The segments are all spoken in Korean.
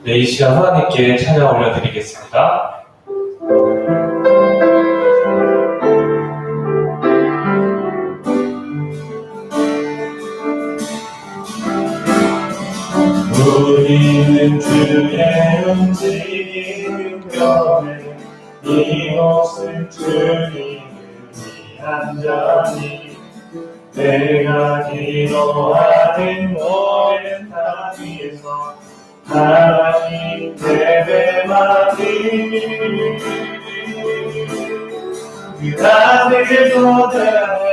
네, 이 시간 하나님께 찬양 올려드리겠습니다. 우리는 주의 움직이는 곁에 이곳은 주님을 위한 자리 내가 기도하는 모든 땅 위에서 하나님 예배받니 그 하늘도 대하네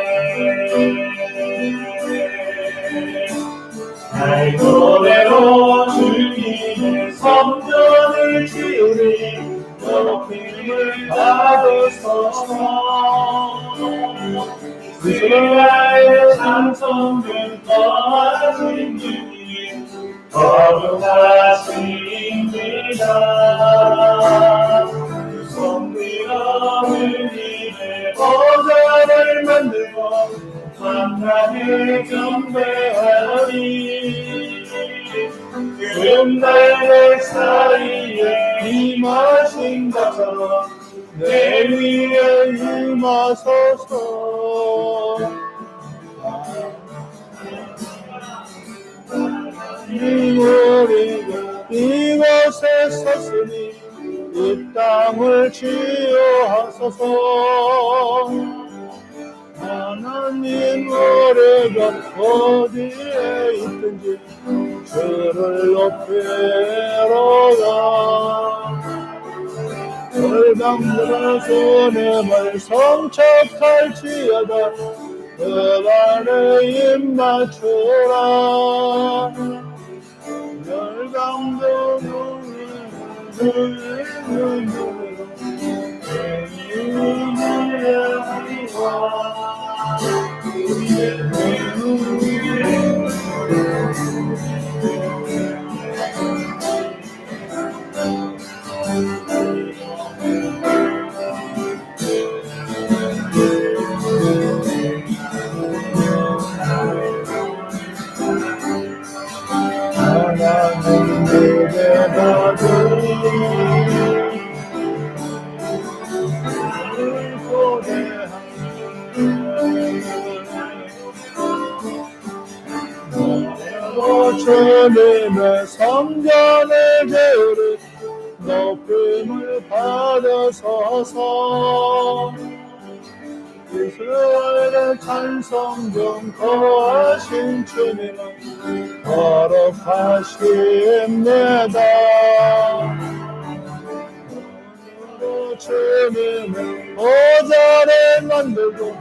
날 노래로 주님의 성전을 지으리 높임을 받으소서 주의 찬송을 떠나신 주님 거룩하십니다 성들어 주님의 보좌를 만들고 만나게 경배하리 금달래 사이에 임하신 것처럼 내 위에 임하소서 우리가 이곳에 섰으니 이 땅을 치유하소서 하나님 우리가 어디에 있든지 주를 높이러 가 열방들은 주님을 성착할지어다 그 발에 입맞추라 열방들은 하나님 예배받으리 주님의 성전의 제를 높임을 받으소서 이스라엘의 찬송 중 거하신 주님은 거룩하십니다 주님은 보좌를 만들고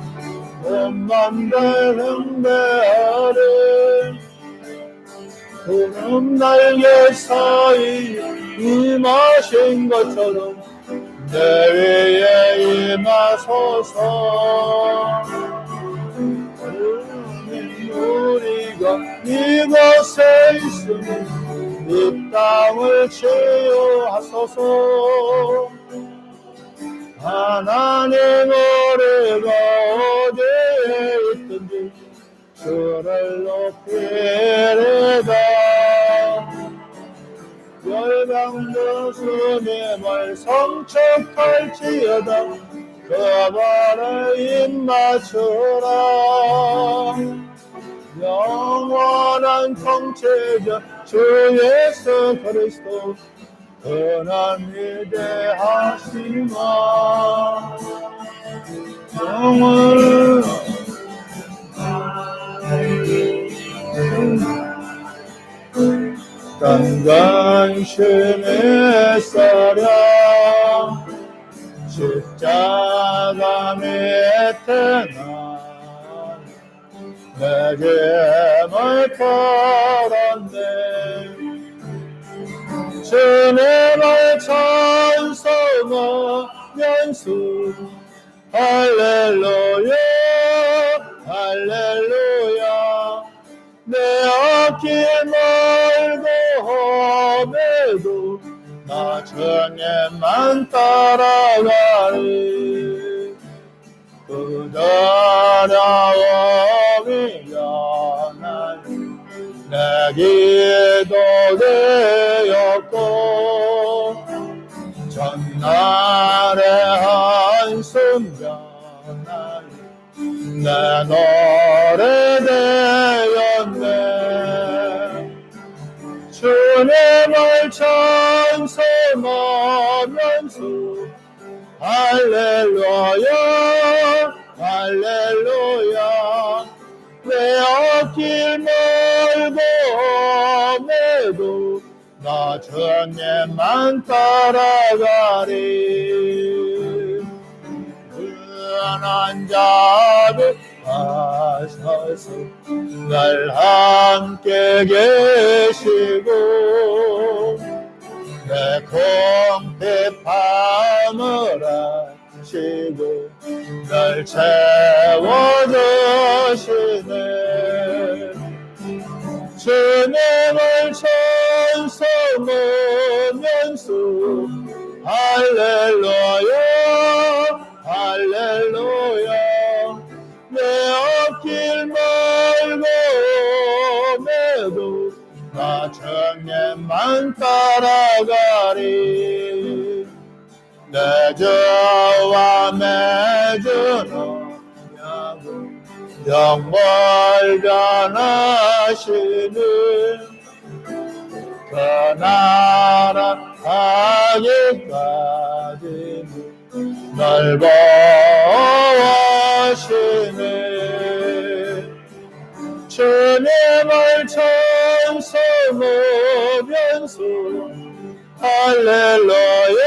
옷만들 흥배하리 구름 날개 사이 임하신 것처럼 내 위에 임하소서 우리가 이곳에 있으니 이 땅을 치유하소서 하나님 우리가 어디에 있든지 주를 높이리다 열방도 주님을 성착할지어다 그 발에 입맞추라 영원한 통치자 주 예수 그리스도 그는 위대하시마 영원 당간심의 사랑 십자가 밑에 난 내게 뭘 팔았네 주님을 찬송하면서 할렐루야 할렐루야 내 앞길 멀고 험해도 나 주님만 따라가리 그 어려움이 연한 내 기도 되었고 내 노래 되었네. 주님을 찬송하면서 할렐루야 할렐루야. 내 앞길 멀고 험해도 나 주님만 따라가리. 은한 자비 하셔서 날 함께 계시고 내 궁핍함을 하시고 날 채워주시네. 주님을 찬송하면서 할렐루야 할렐루야. 내 앞길 멀고 험해도 나 주님만 따라가리. 내 주와 맺은 언약은 영원히 변하시는 그 나라 하기까지는 날 보호하시네. 주님을 찬송하면서 할렐루야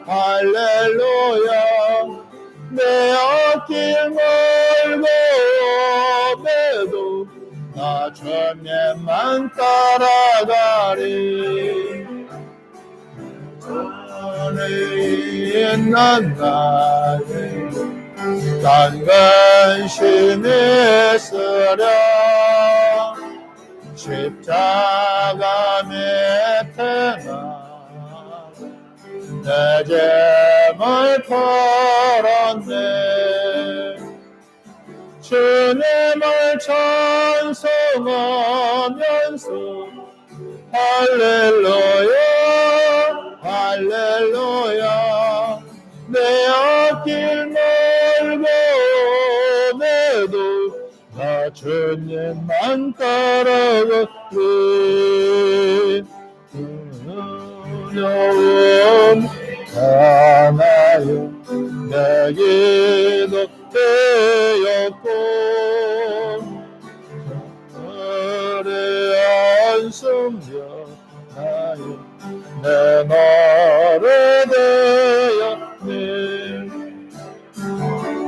할렐루야. 내 앞길 멀고 험해도 나 주님만 따라가리. 전에 있는 나의 난 근심이 쓰려 십자가 밑에 내 짐을 털었네. 주님을 찬송하면서 할렐루야 할렐루야. 내 앞길 멀고 험해도 나 주님만 따라가리. 두려움 하나요 내 기도 되었고 그리 안심여 나요 내 노래 되었네.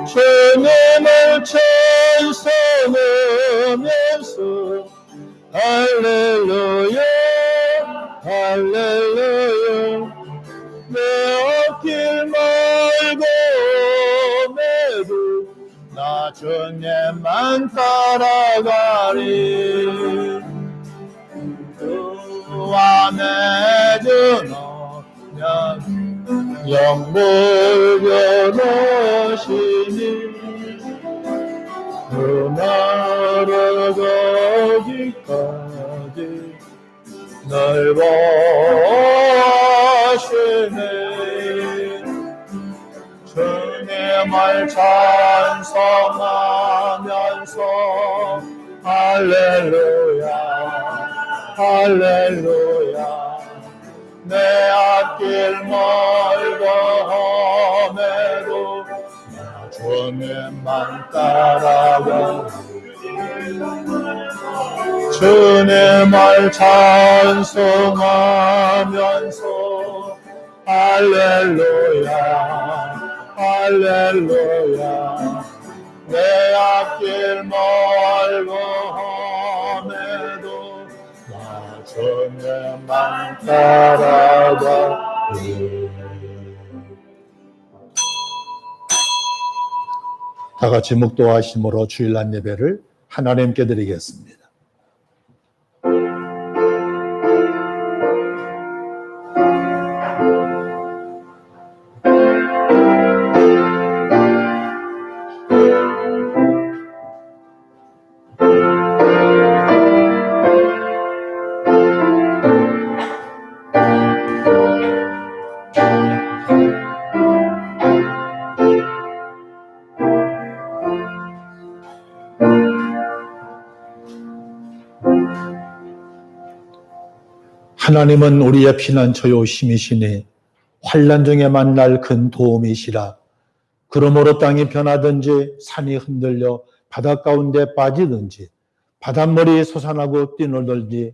주님을 찬송하면서 할렐루야 할렐루야. 내 앞길 멀고 험해도 나 주님만 따라가리. 주와 맺은 언약 영불변하시니 그 나라 가기까지 날 보호하시네. 주님을 찬송하면서 할렐루야 할렐루야. 내 앞길 멀고 험해도 나 주님만 따라가. 주님을 찬송하면서 할렐루야 할렐루야. 내 앞길 멀고 험해도 나 주님만 따라가리. 다 같이 묵도하심으로 주일날 예배를 하나님께 드리겠습니다. 하나님은 우리의 피난처요 힘이시니 환난 중에 만날 큰 도움이시라. 그러므로 땅이 변하든지 산이 흔들려 바다 가운데 빠지든지 바닷물이 솟아나고 뛰놀든지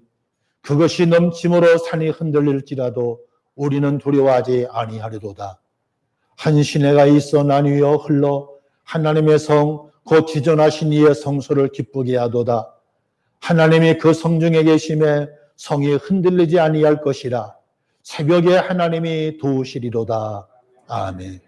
그것이 넘침으로 산이 흔들릴지라도 우리는 두려워하지 아니하리로다. 한 시내가 있어 나뉘어 흘러 하나님의 성 곧 지존하신 이의 성소를 기쁘게 하도다. 하나님이 그 성중에 계심에 성이 흔들리지 아니할 것이라. 새벽에 하나님이 도우시리로다. 아멘.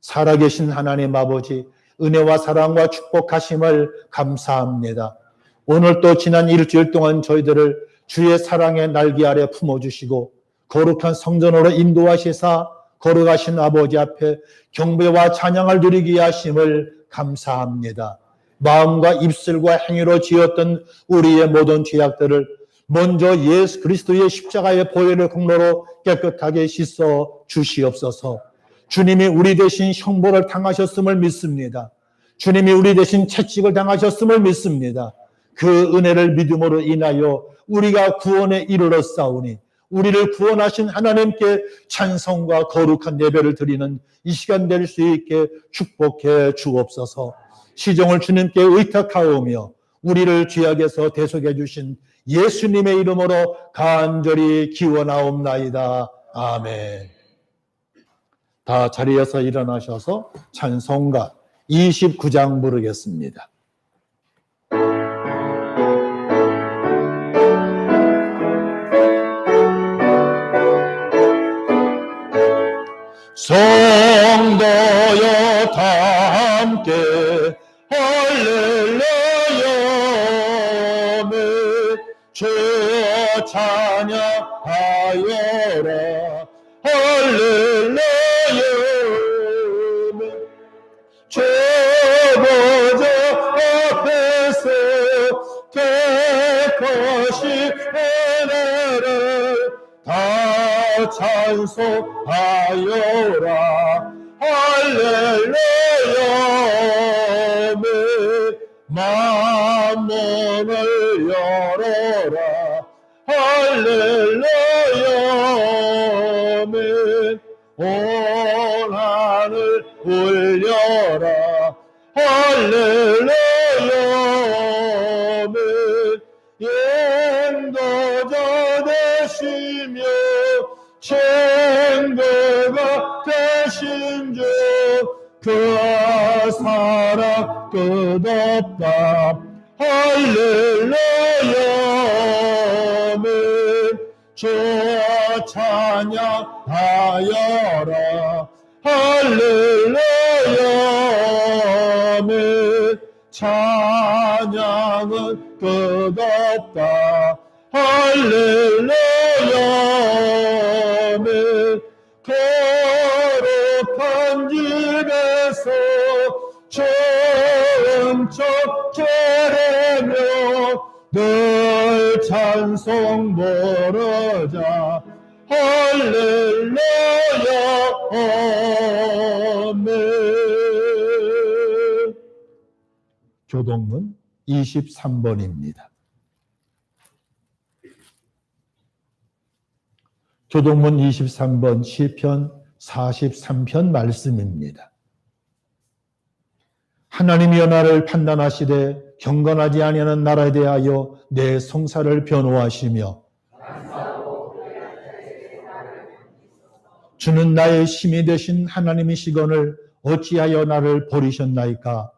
살아계신 하나님 아버지, 은혜와 사랑과 축복하심을 감사합니다. 오늘 또 지난 일주일 동안 저희들을 주의 사랑의 날개 아래 품어주시고 거룩한 성전으로 인도하시사 걸어가신 아버지 앞에 경배와 찬양을 드리게 하심을 감사합니다. 마음과 입술과 행위로 지었던 우리의 모든 죄악들을 먼저 예수 그리스도의 십자가의 보혈의 공로로 깨끗하게 씻어 주시옵소서. 주님이 우리 대신 형벌을 당하셨음을 믿습니다. 주님이 우리 대신 채찍을 당하셨음을 믿습니다. 그 은혜를 믿음으로 인하여 우리가 구원에 이르렀사오니 우리를 구원하신 하나님께 찬송과 거룩한 예배를 드리는 이 시간 될 수 있게 축복해 주옵소서. 시종을 주님께 의탁하오며 우리를 죄악에서 대속해 주신 예수님의 이름으로 간절히 기원하옵나이다. 아멘. 다 자리에서 일어나셔서 찬송가 29장 부르겠습니다. 성도여 다 함께 할렐루야 주여 찬양하여라 할렐루야 주 보좌 앞에서 깨끗이 은혜를 다 찬송하여라 할렐루야 만문을 열어라 할렐루야 온 하늘 울려라 할렐루야 인도자 되시며 친구가 되신 주 그 사랑 끝없다 할렐루야 주여 찬양하여라 할렐루야 찬양은 끝없다 할렐루야 거룩한 집에서 좋은 척 깨며 늘 찬송 부르자 할렐루야 아멘. 교동문 23번입니다. 교동문 23번 시편 43편 말씀입니다. 하나님이여 나를 판단하시되 경건하지 아니하는 나라에 대하여 내 송사를 변호하시며 주는 나의 힘이 되신 하나님이시거늘 어찌하여 나를 버리셨나이까.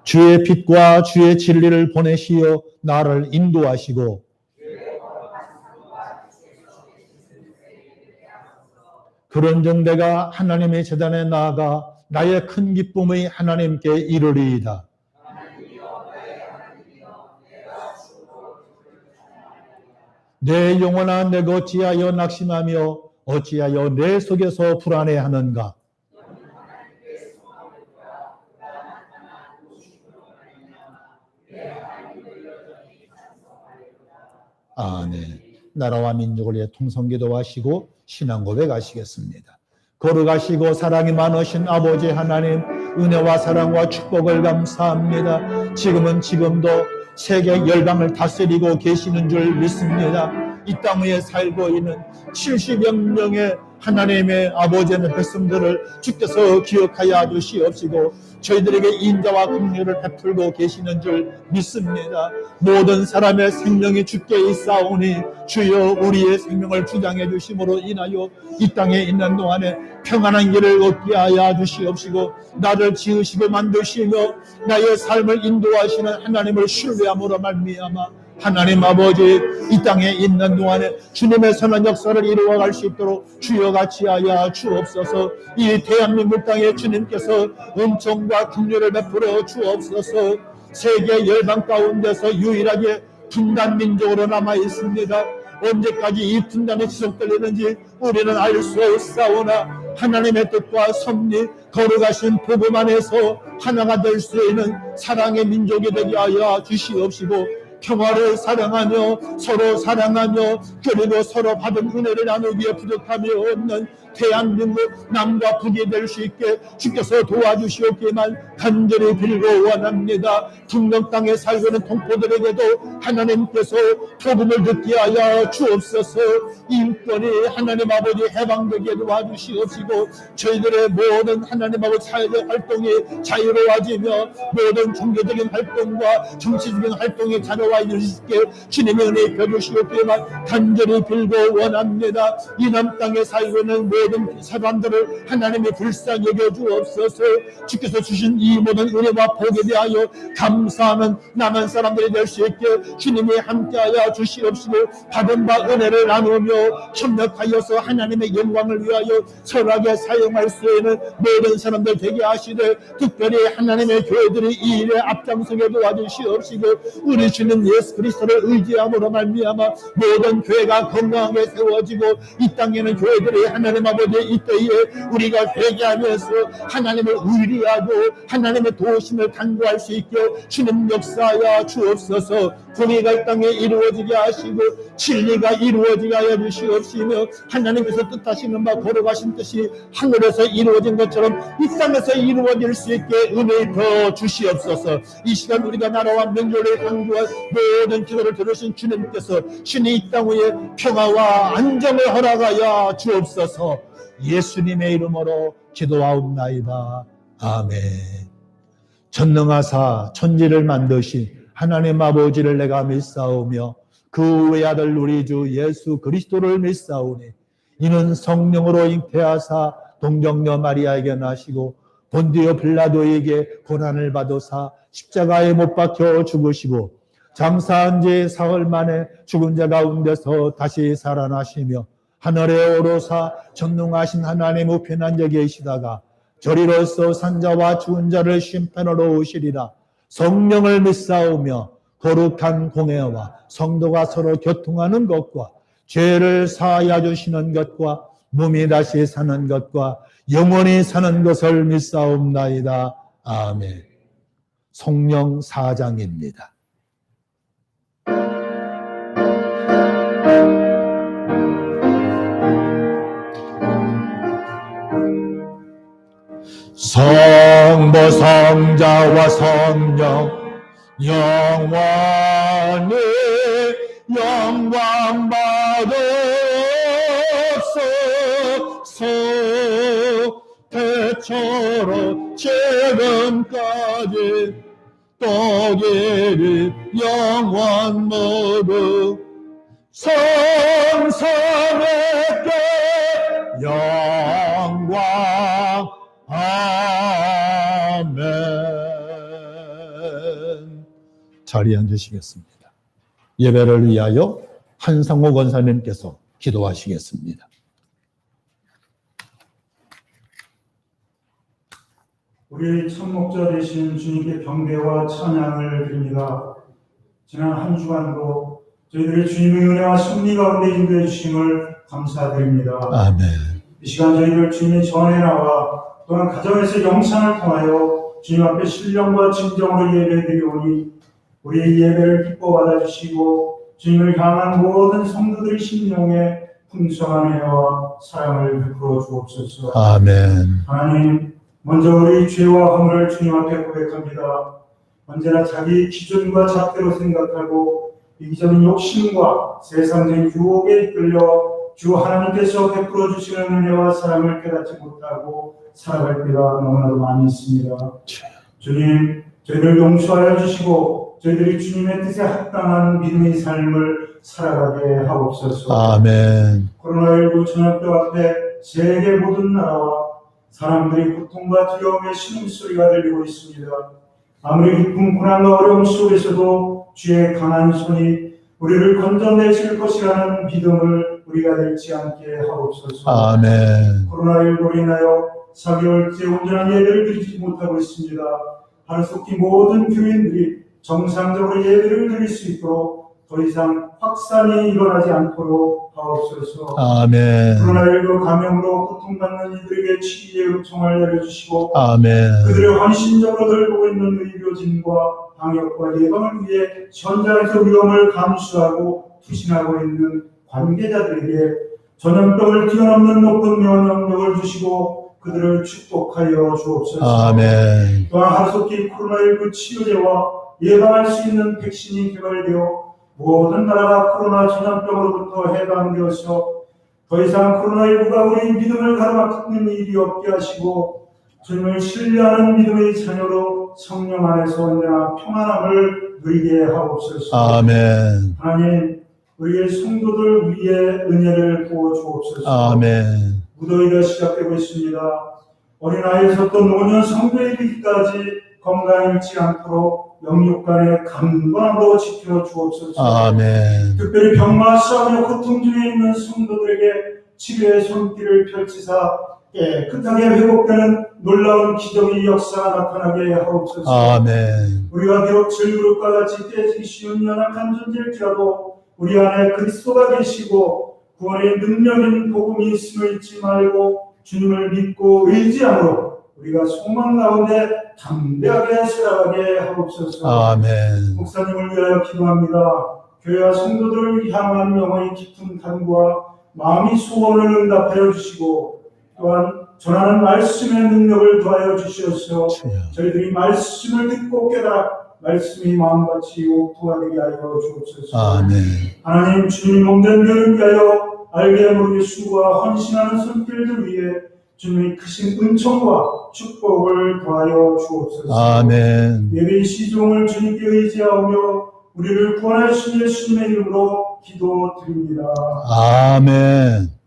주의 빛과 주의 진리를 보내시어 나를 인도하시고 그런즉 내가 하나님의 제단에 나아가 나의 큰 기쁨의 하나님께 이르리이다. 내 영혼아 내가 어찌하여 낙심하며 어찌하여 내 속에서 불안해하는가. 아멘. 나라와 민족을 위해 통성기도하시고 신앙 고백하시겠습니다. 거룩하시고 사랑이 많으신 아버지 하나님, 은혜와 사랑과 축복을 감사합니다. 지금은 지금도 세계 열방을 다스리고 계시는 줄 믿습니다. 이 땅 위에 살고 있는 70여 명의 하나님의 아버지의 백성들을 주께서 기억하여 주시옵시고 저희들에게 인자와 긍휼을 베풀고 계시는 줄 믿습니다. 모든 사람의 생명이 주께 있사오니 주여 우리의 생명을 주장해 주심으로 인하여 이 땅에 있는 동안에 평안한 길을 얻게 하여 주시옵시고 나를 지으시고 만드시며 나의 삶을 인도하시는 하나님을 신뢰함으로 말미암아 하나님 아버지 이 땅에 있는 동안에 주님의 선한 역사를 이루어갈 수 있도록 주여 같이 하여 주옵소서. 이 대한민국 땅에 주님께서 은총과 긍휼을 베풀어 주옵소서. 세계 열방 가운데서 유일하게 분단 민족으로 남아 있습니다. 언제까지 이 분단이 지속되려는지 우리는 알 수 없사오나 하나님의 뜻과 섭리 거룩하신 복음 안에서 하나가 될 수 있는 사랑의 민족이 되게 하여 주시옵시고 평화를 사랑하며 서로 사랑하며 그리고 서로 받은 은혜를 나누기에 부족함이 없는 대한민국 남과 북이 될 수 있게 주께서 도와주시옵기만 간절히 빌고 원합니다. 중동 땅에 살고 있는 동포들에게도 하나님께서 복음을 듣게 하여 주옵소서. 인권이 하나님 아버지 해방되게 도와주시옵시고 저희들의 모든 하나님 아버지 사회적 활동이 자유로워지며 모든 종교적인 활동과 정치적인 활동이 자유로워질 수 있게 주님의 은혜 펴주시옵기만 간절히 빌고 원합니다. 이 남 땅에 살고 있는 모든 사람들을 하나님이 불쌍히 여겨 주옵소서. 주께서 주신 이 모든 은혜와 복에 대하여 감사하는 남은 사람들이 될 수 있게 주님이 함께하여 주시옵시고 받은 바 은혜를 나누며 협력하여서 하나님의 영광을 위하여 선하게 사용할 수 있는 모든 사람들 되게 하시되 특별히 하나님의 교회들이 이 일에 앞장서게 도와주시옵시고 우리 주님 예수 그리스도를 의지함으로 말미암아 모든 교회가 건강하게 세워지고 이 땅에는 교회들이 하나님 아버지 이때에 우리가 회개하면서 하나님을 의리하고 하나님의 도우심을 간구할 수 있게 주님 역사하여 주옵소서. 공의가 이 땅에 이루어지게 하시고 진리가 이루어지게 하여 주시옵시며 하나님께서 뜻하시는 바 거룩하신 뜻이 하늘에서 이루어진 것처럼 이 땅에서 이루어질 수 있게 은혜 더 주시옵소서. 이 시간 우리가 나라와 명령을 강구한 모든 기도를 들으신 주님께서 신이 이 땅 위에 평화와 안정을 허락하여 주옵소서. 예수님의 이름으로 기도하옵나이다. 아멘. 전능하사 천지를 만드신 하나님 아버지를 내가 믿사오며 그 외아들 우리 주 예수 그리스도를 믿사오니 이는 성령으로 잉태하사 동정녀 마리아에게 나시고 본디오 빌라도에게 고난을 받으사 십자가에 못 박혀 죽으시고 장사한 지 사흘 만에 죽은 자 가운데서 다시 살아나시며 하늘에 오르사 전능하신 하나님 우편에 앉아 계시다가 저리로서 산자와 죽은 자를 심판하러 오시리라. 성령을 믿사오며 거룩한 공회와 성도가 서로 교통하는 것과 죄를 사하여 주시는 것과 몸이 다시 사는 것과 영원히 사는 것을 믿사옵나이다. 아멘. 성령 4장입니다. 성부 성자와 성령 영원히 영광 받으소서. 대처로 지금까지 또기리 영원 모두 성삼위께 영광. 아멘. 자리에 앉으시겠습니다. 예배를 위하여 한상호 권사님께서 기도하시겠습니다. 우리 참 목자 되신 주님께 경배와 찬양을 드립니다. 지난 한 주간도 저희들의 주님의 은혜와 승리 가운데 인도해 주심을 감사드립니다. 아멘. 이 시간 저희들 주님의 전에 나와 또한 가정에서 영상을 통하여 주님 앞에 신령과 진정으로 예배드리오니 우리의 예배를 기뻐 받아주시고 주님을 향한 모든 성도들의 심령에 풍성한 은혜와 사랑을 베풀어 주옵소서. 아멘. 하나님, 먼저 우리 죄와 허물을 주님 앞에 고백합니다. 언제나 자기 기준과 잣대로 생각하고 이기적인 욕심과 세상적인 유혹에 이끌려 주 하나님께서 베풀어 주시는 은혜와 사랑을 깨닫지 못하고 살아갈 때가 너무나도 많이 있습니다. 주님, 저희를 용서하여 주시고 저희들이 주님의 뜻에 합당한 믿음의 삶을 살아가게 하옵소서. 아멘. 코로나19 전염병 앞에 세계 모든 나라와 사람들이 고통과 두려움의 신음소리가 들리고 있습니다. 아무리 깊은 고난과 어려움 속에서도 주의 강한 손이 우리를 건져내실 것이라는 믿음을 우리가 잃지 않게 하옵소서. 아멘. 코로나19로 인하여 4개월째 온전한 예배를 드리지 못하고 있습니다. 하루속히 모든 교인들이 정상적으로 예배를 드릴 수 있도록 더 이상 확산이 일어나지 않도록 하옵소서. 아멘. 코로나19 감염으로 고통받는 이들에게 치유의 은총을 내려주시고 아멘. 그들의 헌신적으로 돌보고 있는 의료진과 방역과 예방을 위해 현장에서 위험을 감수하고 투신하고 있는 관계자들에게 전염병을 뛰어넘는 높은 면역력을 주시고 그들을 축복하여 주옵소서. 아멘. 또한 하루속히 코로나19 치료제와 예방할 수 있는 백신이 개발되어 모든 나라가 코로나 전염병으로부터 해방되어서 더 이상 코로나19가 우리 믿음을 가로막는 일이 없게 하시고 주님을 신뢰하는 믿음의 자녀로 성령 안에서 언제나 평안함을 누리게 하옵소서. 아멘. 하나님, 우리의 성도들 위에 은혜를 부어 주옵소서. 아멘. 무더위가 시작되고 있습니다. 어린아이에서 또 노년 성도에 이르기까지 건강 잃지 않도록 영육간의 강건함으로 지켜 주옵소서. 아멘. 특별히 병마 싸우며 고통 중에 있는 성도들에게 치료의 손길을 펼치사 깨끗하게 회복되는 놀라운 기적의 역사가 나타나게 하옵소서. 아멘. 우리가 비록 질그릇과 같이 깨지기 쉬운 연약한 존재일지라도 우리 안에 그리스도가 계시고 구원의 능력인 복음이 있음을 잊지 말고 주님을 믿고 의지함으로 우리가 소망 가운데 담대하게 살아가게 하옵소서. 아멘. 목사님을 위하여 기도합니다. 교회와 성도들을 향한 영혼의 깊은 간구와 마음이 소원을 응답하여 주시고 또한 전하는 말씀의 능력을 더하여 주시옵소서. 저희들이 말씀을 듣고 깨달아 말씀이 마음같이 옥토하게 하여 주옵소서. 아멘. 하나님, 주님 몸된 교회를 위하여 알게 모르게 수고와 헌신하는 손길들 위해 주님의 크신 은총과 축복을 더하여 주옵소서. 아멘. 예배의 시종을 주님께 의지하며 우리를 구원하신 예수님의 이름으로 기도드립니다. 아멘.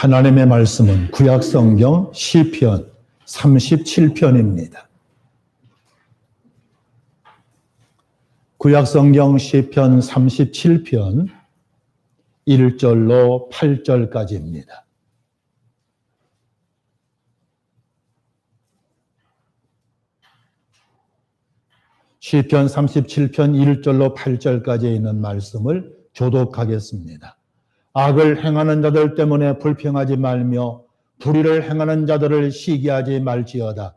하나님의 말씀은 구약성경 시편 37편입니다. 구약성경 시편 37편 1절로 8절까지입니다. 시편 37편 1절로 8절까지 있는 말씀을 교독하겠습니다. 악을 행하는 자들 때문에 불평하지 말며 불의를 행하는 자들을 시기하지 말지어다.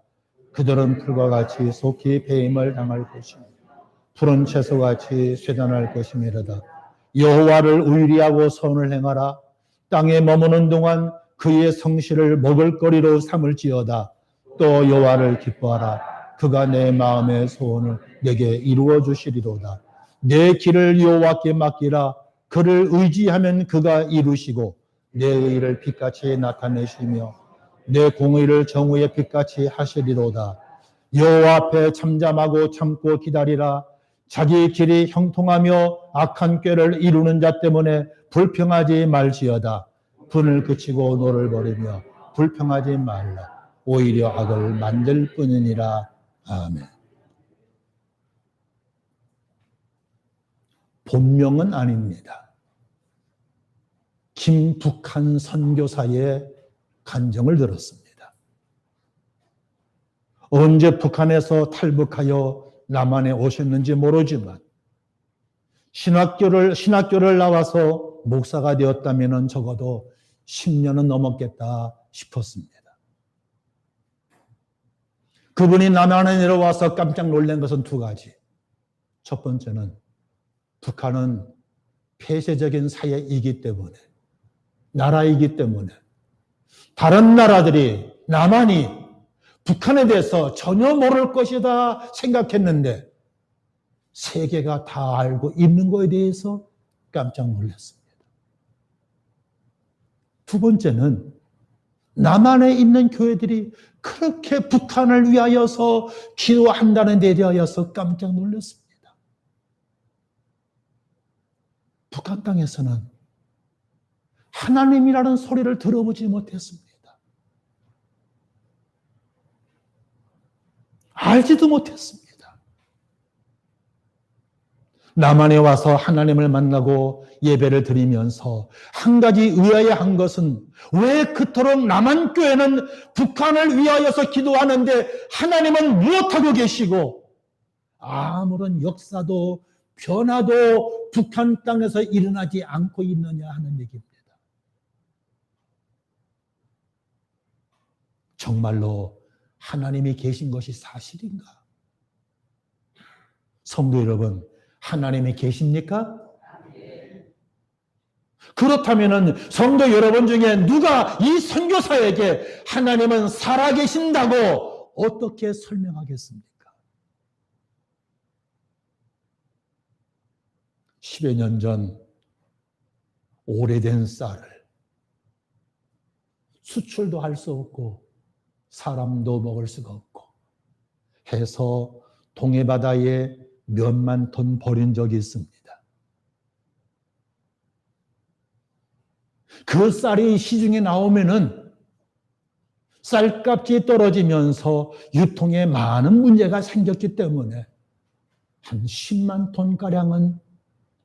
그들은 풀과 같이 속히 배임을 당할 것이며 푸른 채소같이 쇠잔할 것이미로다. 여호와를 의리하고 선을 행하라. 땅에 머무는 동안 그의 성실을 먹을거리로 삼을지어다. 또 여호와를 기뻐하라. 그가 내 마음의 소원을 내게 이루어 주시리로다. 내 길을 여호와께 맡기라. 그를 의지하면 그가 이루시고 내 의를 빛같이 나타내시며 내 공의를 정의의 빛같이 하시리로다. 여호와 앞에 잠잠하고 참고 기다리라. 자기 길이 형통하며 악한 꾀를 이루는 자 때문에 불평하지 말지어다. 분을 그치고 노를 버리며 불평하지 말라. 오히려 악을 만들 뿐이니라. 아멘. 본명은 아닙니다. 김북한 선교사의 간정을 들었습니다. 언제 북한에서 탈북하여 남한에 오셨는지 모르지만 신학교를 나와서 목사가 되었다면 적어도 10년은 넘었겠다 싶었습니다. 그분이 남한에 내려와서 깜짝 놀란 것은 두 가지. 첫 번째는 북한은 폐쇄적인 사회이기 때문에, 나라이기 때문에 다른 나라들이, 남한이 북한에 대해서 전혀 모를 것이다 생각했는데 세계가 다 알고 있는 것에 대해서 깜짝 놀랐습니다. 두 번째는 남한에 있는 교회들이 그렇게 북한을 위하여서 기도한다는 데 대하여서 깜짝 놀랐습니다. 북한 땅에서는 하나님이라는 소리를 들어보지 못했습니다. 알지도 못했습니다. 남한에 와서 하나님을 만나고 예배를 드리면서 한 가지 의아해한 것은 왜 그토록 남한 교회는 북한을 위하여서 기도하는데 하나님은 무엇하고 계시고 아무런 역사도 변화도 북한 땅에서 일어나지 않고 있느냐 하는 얘기입니다. 정말로 하나님이 계신 것이 사실인가? 성도 여러분, 하나님이 계십니까? 그렇다면 성도 여러분 중에 누가 이 선교사에게 하나님은 살아계신다고 어떻게 설명하겠습니까? 10여 년 전 오래된 쌀을 수출도 할 수 없고 사람도 먹을 수가 없고 해서 동해바다에 몇만 톤 버린 적이 있습니다. 그 쌀이 시중에 나오면은 쌀값이 떨어지면서 유통에 많은 문제가 생겼기 때문에 한 10만 톤가량은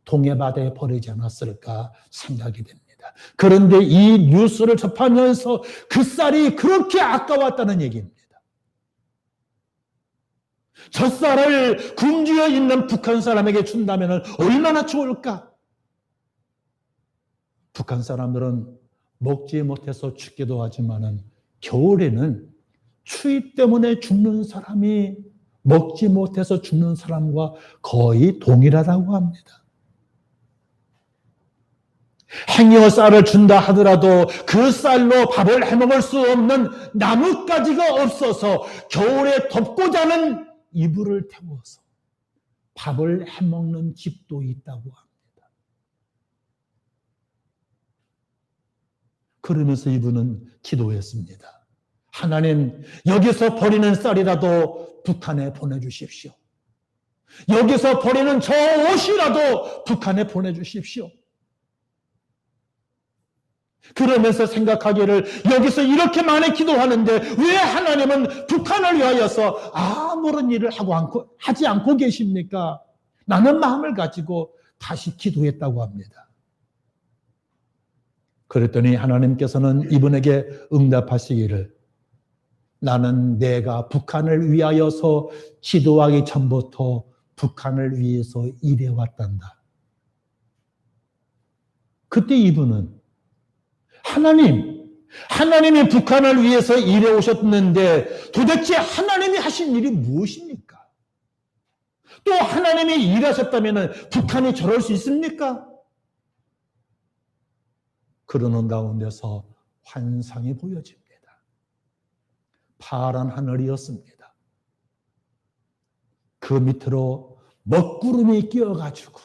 동해바다에 버리지 않았을까 생각이 됩니다. 그런데 이 뉴스를 접하면서 그 쌀이 그렇게 아까웠다는 얘기입니다. 저 쌀을 굶주려 있는 북한 사람에게 준다면 얼마나 좋을까? 북한 사람들은 먹지 못해서 죽기도 하지만 겨울에는 추위 때문에 죽는 사람이 먹지 못해서 죽는 사람과 거의 동일하다고 합니다. 행여 쌀을 준다 하더라도 그 쌀로 밥을 해먹을 수 없는 나뭇가지가 없어서 겨울에 덥고 자는 이불을 태워서 밥을 해먹는 집도 있다고 합니다. 그러면서 이분은 기도했습니다. 하나님, 여기서 버리는 쌀이라도 북한에 보내주십시오. 여기서 버리는 저 옷이라도 북한에 보내주십시오. 그러면서 생각하기를 여기서 이렇게 많이 기도하는데 왜 하나님은 북한을 위하여서 아무런 일을 하지 않고 계십니까? 라는 마음을 가지고 다시 기도했다고 합니다. 그랬더니 하나님께서는 이분에게 응답하시기를 나는 내가 북한을 위하여서 기도하기 전부터 북한을 위해서 일해왔단다. 그때 이분은 하나님이 북한을 위해서 일해오셨는데 도대체 하나님이 하신 일이 무엇입니까? 또 하나님이 일하셨다면 북한이 저럴 수 있습니까? 그러는 가운데서 환상이 보여집니다. 파란 하늘이었습니다. 그 밑으로 먹구름이 끼어가지고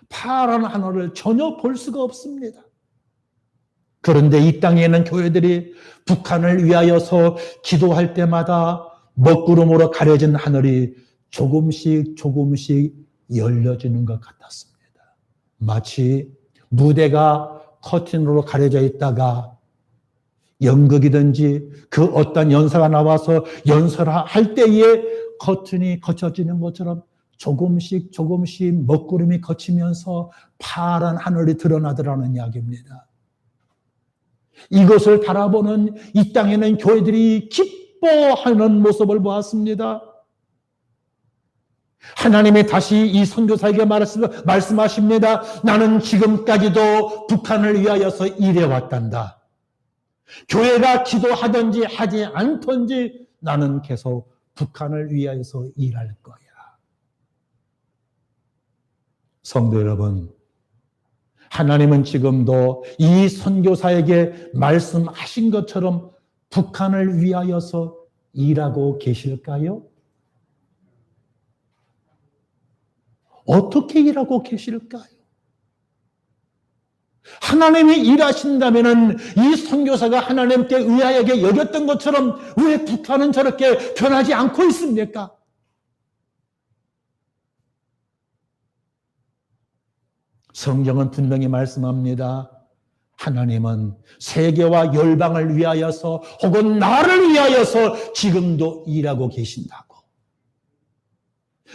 파란 하늘을 전혀 볼 수가 없습니다. 그런데 이 땅에 있는 교회들이 북한을 위하여서 기도할 때마다 먹구름으로 가려진 하늘이 조금씩 열려지는 것 같았습니다. 마치 무대가 커튼으로 가려져 있다가 연극이든지 그 어떤 연사가 나와서 연설할 때에 커튼이 거쳐지는 것처럼 조금씩 먹구름이 거치면서 파란 하늘이 드러나더라는 이야기입니다. 이것을 바라보는 이 땅에는 교회들이 기뻐하는 모습을 보았습니다. 하나님이 다시 이 선교사에게 말씀하십니다. 나는 지금까지도 북한을 위하여서 일해왔단다. 교회가 기도하든지 하지 않든지 나는 계속 북한을 위하여서 일할 거야. 성도 여러분, 하나님은 지금도 이 선교사에게 말씀하신 것처럼 북한을 위하여서 일하고 계실까요? 어떻게 일하고 계실까요? 하나님이 일하신다면 이 선교사가 하나님께 의아하게 여겼던 것처럼 왜 북한은 저렇게 변하지 않고 있습니까? 성경은 분명히 말씀합니다. 하나님은 세계와 열방을 위하여서 혹은 나를 위하여서 지금도 일하고 계신다고.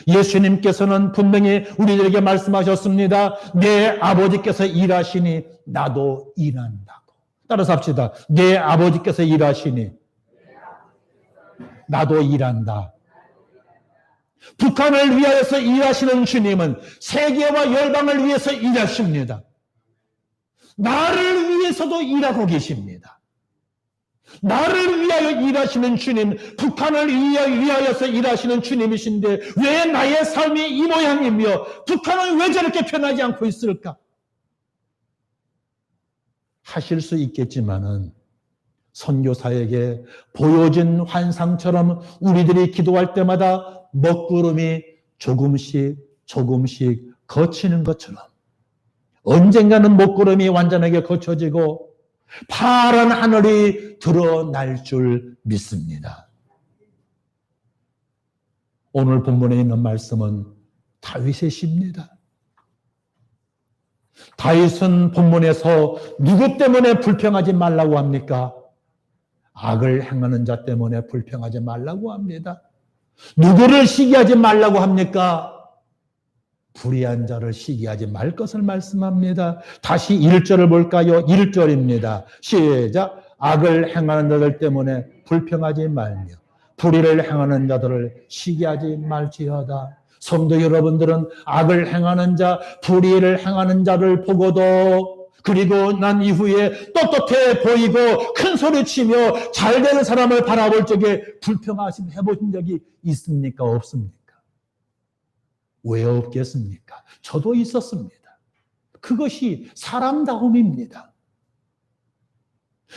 예수님께서는 분명히 우리들에게 말씀하셨습니다. 내 아버지께서 일하시니 나도 일한다고. 따라서 합시다. 내 아버지께서 일하시니 나도 일한다. 북한을 위하여서 일하시는 주님은 세계와 열방을 위해서 일하십니다. 나를 위해서도 일하고 계십니다. 나를 위하여 일하시는 주님, 북한을 위하여서 일하시는 주님이신데 왜 나의 삶이 이 모양이며 북한은 왜 저렇게 변하지 않고 있을까? 하실 수 있겠지만은 선교사에게 보여진 환상처럼 우리들이 기도할 때마다 먹구름이 조금씩 거치는 것처럼 언젠가는 먹구름이 완전하게 거쳐지고 파란 하늘이 드러날 줄 믿습니다. 오늘 본문에 있는 말씀은 다윗의 시입니다. 다윗은 본문에서 누구 때문에 불평하지 말라고 합니까? 악을 행하는 자 때문에 불평하지 말라고 합니다. 누구를 시기하지 말라고 합니까? 불의한 자를 시기하지 말 것을 말씀합니다. 다시 1절을 볼까요? 1절입니다. 시작. 악을 행하는 자들 때문에 불평하지 말며 불의를 행하는 자들을 시기하지 말지어다. 성도 여러분들은 악을 행하는 자, 불의를 행하는 자를 보고도 그리고 난 이후에 떳떳해 보이고 큰 소리치며 잘되는 사람을 바라볼 적에 불평하심 해보신 적이 있습니까? 없습니까? 왜 없겠습니까? 저도 있었습니다. 그것이 사람다움입니다.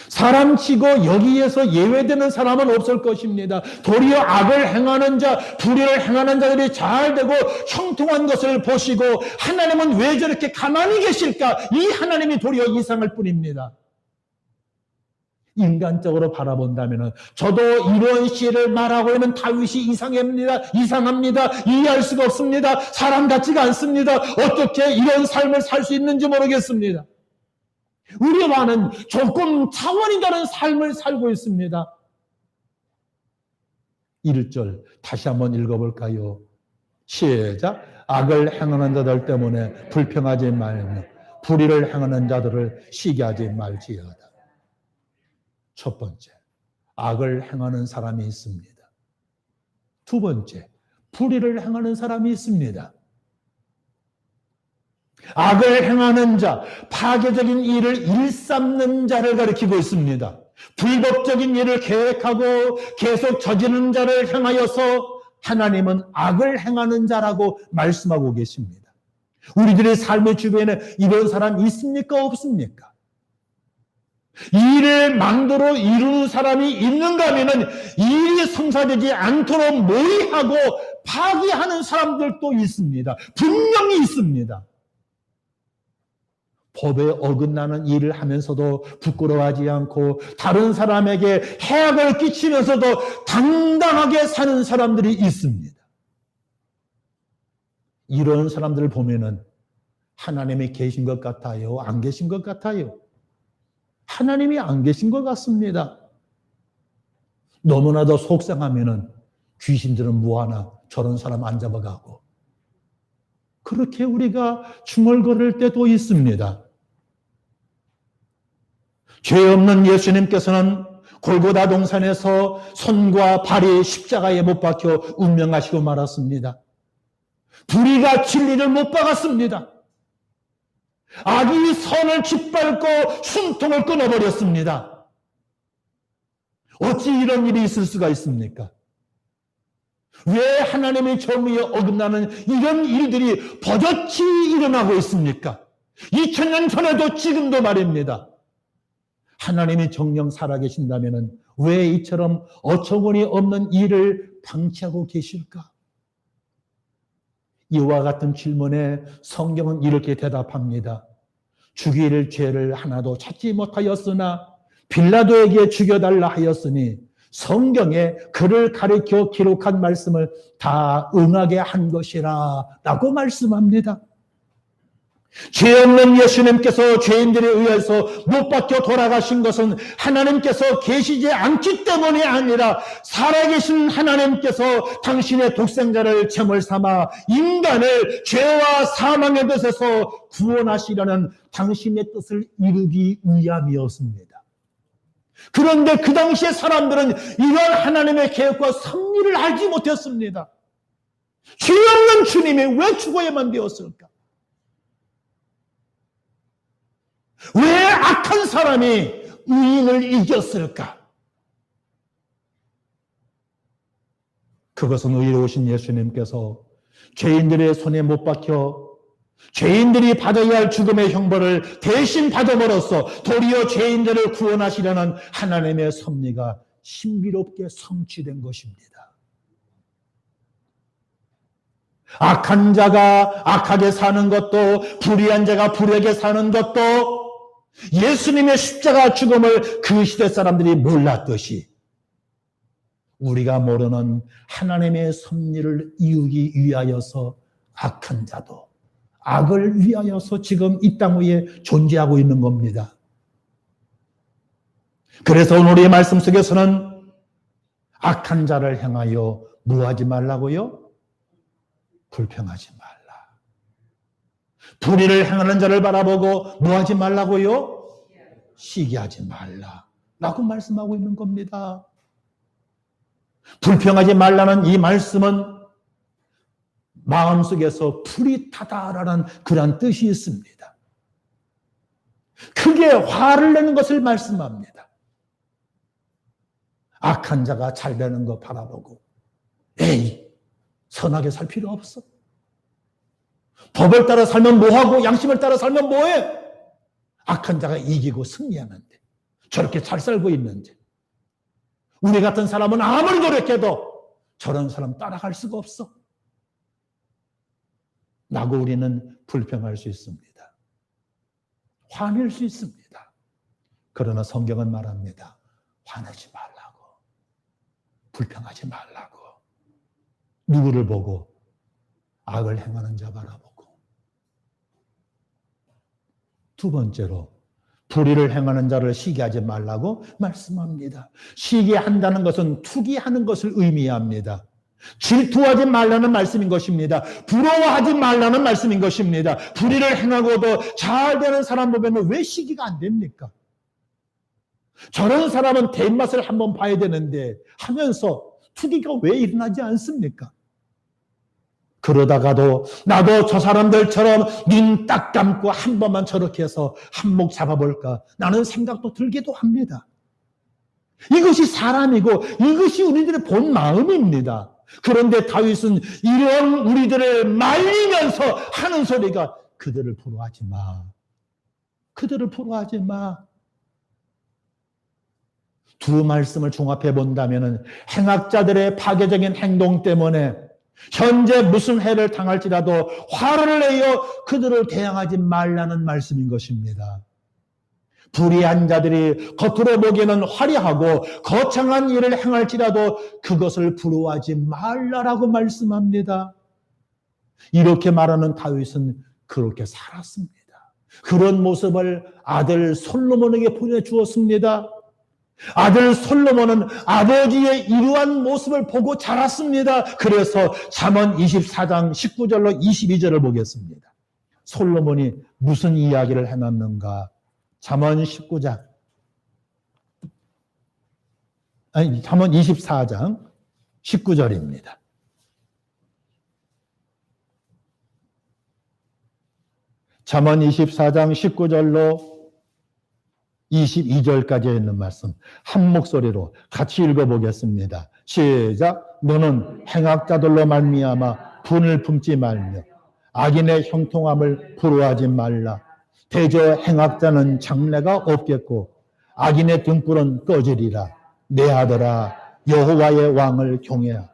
사람치고 여기에서 예외되는 사람은 없을 것입니다. 도리어 악을 행하는 자, 불의를 행하는 자들이 잘 되고 형통한 것을 보시고 하나님은 왜 저렇게 가만히 계실까? 이 하나님이 도리어 이상할 뿐입니다. 인간적으로 바라본다면 저도 이런 시를 말하고 있는 다윗이 이상합니다. 이해할 수가 없습니다. 사람 같지가 않습니다. 어떻게 이런 삶을 살 수 있는지 모르겠습니다. 우리와는 조금 차원이 다른 삶을 살고 있습니다. 1절 다시 한번 읽어볼까요? 시작. 악을 행하는 자들 때문에 불평하지 말며 불의를 행하는 자들을 시기하지 말지어다. 첫 번째, 악을 행하는 사람이 있습니다. 두 번째, 불의를 행하는 사람이 있습니다. 악을 행하는 자, 파괴적인 일을 일삼는 자를 가리키고 있습니다. 불법적인 일을 계획하고 계속 저지르는 자를 향하여서 하나님은 악을 행하는 자라고 말씀하고 계십니다. 우리들의 삶의 주변에 이런 사람이 있습니까? 없습니까? 일을 망도로 이루는 사람이 있는가 하면은 일이 성사되지 않도록 모의하고 파기하는 사람들도 있습니다. 분명히 있습니다. 법에 어긋나는 일을 하면서도 부끄러워하지 않고 다른 사람에게 해악을 끼치면서도 당당하게 사는 사람들이 있습니다. 이런 사람들을 보면은 하나님이 계신 것 같아요? 안 계신 것 같아요? 하나님이 안 계신 것 같습니다. 너무나도 속상하면은 귀신들은 뭐하나 저런 사람 안 잡아가고 그렇게 우리가 중얼거릴 때도 있습니다. 죄 없는 예수님께서는 골고다 동산에서 손과 발이 십자가에 못 박혀 운명하시고 말았습니다. 불의가 진리를 못 박았습니다. 악이 선을 짓밟고 숨통을 끊어버렸습니다. 어찌 이런 일이 있을 수가 있습니까? 왜 하나님의 정의에 어긋나는 이런 일들이 버젓이 일어나고 있습니까? 2000년 전에도 지금도 말입니다. 하나님의 정령 살아계신다면 왜 이처럼 어처구니 없는 일을 방치하고 계실까? 이와 같은 질문에 성경은 이렇게 대답합니다. 죽일 죄를 하나도 찾지 못하였으나 빌라도에게 죽여달라 하였으니 성경에 그를 가리켜 기록한 말씀을 다 응하게 한 것이라 라고 말씀합니다. 죄 없는 예수님께서 죄인들에 의해서 못 박혀 돌아가신 것은 하나님께서 계시지 않기 때문이 아니라 살아계신 하나님께서 당신의 독생자를 제물 삼아 인간을 죄와 사망의 뜻에서 구원하시려는 당신의 뜻을 이루기 위함이었습니다. 그런데 그 당시의 사람들은 이런 하나님의 계획과 섭리를 알지 못했습니다. 죄 없는 주님이 왜 죽어야만 되었을까? 왜 악한 사람이 의인을 이겼을까? 그것은 의로우신 예수님께서 죄인들의 손에 못 박혀 죄인들이 받아야 할 죽음의 형벌을 대신 받음으로써 도리어 죄인들을 구원하시려는 하나님의 섭리가 신비롭게 성취된 것입니다. 악한 자가 악하게 사는 것도 불의한 자가 불의하게 사는 것도 예수님의 십자가 죽음을 그 시대 사람들이 몰랐듯이 우리가 모르는 하나님의 섭리를 이루기 위하여서 악한 자도 악을 위하여서 지금 이 땅 위에 존재하고 있는 겁니다. 그래서 오늘의 말씀 속에서는 악한 자를 향하여 뭐하지 말라고요? 불평하지 말라. 불의를 행하는 자를 바라보고 뭐하지 말라고요? 시기하지 말라. 라고 말씀하고 있는 겁니다. 불평하지 말라는 이 말씀은 마음속에서 불이 타다라는 그런 뜻이 있습니다. 크게 화를 내는 것을 말씀합니다. 악한 자가 잘 되는 거 바라보고 에이 선하게 살 필요 없어. 법을 따라 살면 뭐하고 양심을 따라 살면 뭐해? 악한 자가 이기고 승리하는데 저렇게 잘 살고 있는데 우리 같은 사람은 아무리 노력해도 저런 사람 따라갈 수가 없어. 라고 우리는 불평할 수 있습니다. 화낼 수 있습니다. 그러나 성경은 말합니다. 화내지 말라고. 불평하지 말라고. 누구를 보고? 악을 행하는 자 바라보고. 두 번째로 불의를 행하는 자를 시기하지 말라고 말씀합니다. 시기한다는 것은 투기하는 것을 의미합니다. 질투하지 말라는 말씀인 것입니다. 부러워하지 말라는 말씀인 것입니다. 불의를 행하고도 잘 되는 사람 보면 왜 시기가 안 됩니까? 저런 사람은 대맛을 한번 봐야 되는데 하면서 투기가 왜 일어나지 않습니까? 그러다가도 나도 저 사람들처럼 눈 딱 감고 한 번만 저렇게 해서 한몫 잡아볼까? 나는 생각도 들기도 합니다. 이것이 사람이고 이것이 우리들의 본 마음입니다. 그런데 다윗은 이런 우리들을 말리면서 하는 소리가 그들을 부러워하지 마. 그들을 부러워하지 마. 두 말씀을 종합해 본다면 행악자들의 파괴적인 행동 때문에 현재 무슨 해를 당할지라도 화를 내어 그들을 대항하지 말라는 말씀인 것입니다. 불의한 자들이 겉으로 보기에는 화려하고 거창한 일을 행할지라도 그것을 부러워하지 말라라고 말씀합니다. 이렇게 말하는 다윗은 그렇게 살았습니다. 그런 모습을 아들 솔로몬에게 보내주었습니다. 아들 솔로몬은 아버지의 이러한 모습을 보고 자랐습니다. 그래서 잠언 24장 19절로 22절을 보겠습니다. 솔로몬이 무슨 이야기를 해놨는가? 잠언 19장, 잠언 24장 19절입니다. 잠언 24장 19절로 22절까지 있는 말씀 한 목소리로 같이 읽어보겠습니다. 시작. 너는 행악자들로 말미암아 분을 품지 말며 악인의 형통함을 부러워하지 말라. 대저 행악자는 장래가 없겠고 악인의 등불은 꺼지리라. 내 아들아, 여호와의 왕을 경외하라.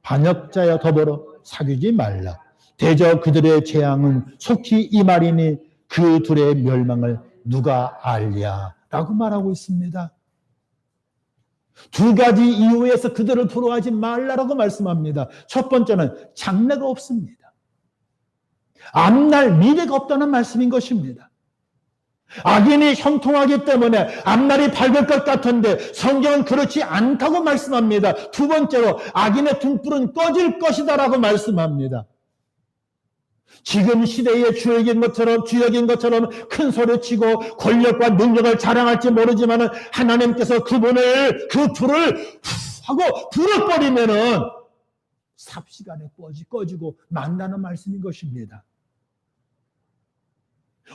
반역자여 더불어 사귀지 말라. 대저 그들의 재앙은 속히 임하리니 그 둘의 멸망을 누가 알랴? 라고 말하고 있습니다. 두 가지 이유에서 그들을 부러워하지 말라라고 말씀합니다. 첫 번째는 장래가 없습니다. 앞날 미래가 없다는 말씀인 것입니다. 악인이 형통하기 때문에 앞날이 밝을 것 같은데 성경은 그렇지 않다고 말씀합니다. 두 번째로 악인의 등불은 꺼질 것이다라고 말씀합니다. 지금 시대의 주역인 것처럼 큰 소리치고 권력과 능력을 자랑할지 모르지만 하나님께서 그 불을 하고 불을 꺼리면은 삽시간에 꺼지고 만나는 말씀인 것입니다.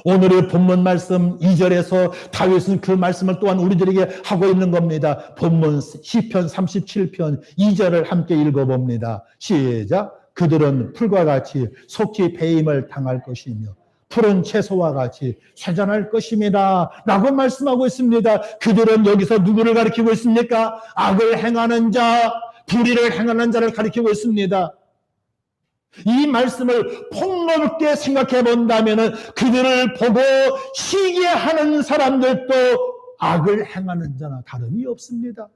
오늘의 본문 말씀 2절에서 다윗은 그 말씀을 또한 우리들에게 하고 있는 겁니다. 본문 시편 37편 2절을 함께 읽어봅니다. 시작. 그들은 풀과 같이 속히 배임을 당할 것이며 푸른 채소와 같이 쇠잔할 것입니다 라고 말씀하고 있습니다. 그들은 여기서 누구를 가리키고 있습니까? 악을 행하는 자, 불의를 행하는 자를 가리키고 있습니다. 이 말씀을 폭넓게 생각해 본다면 그들을 보고 시기하는 사람들도 악을 행하는 자나 다름이 없습니다.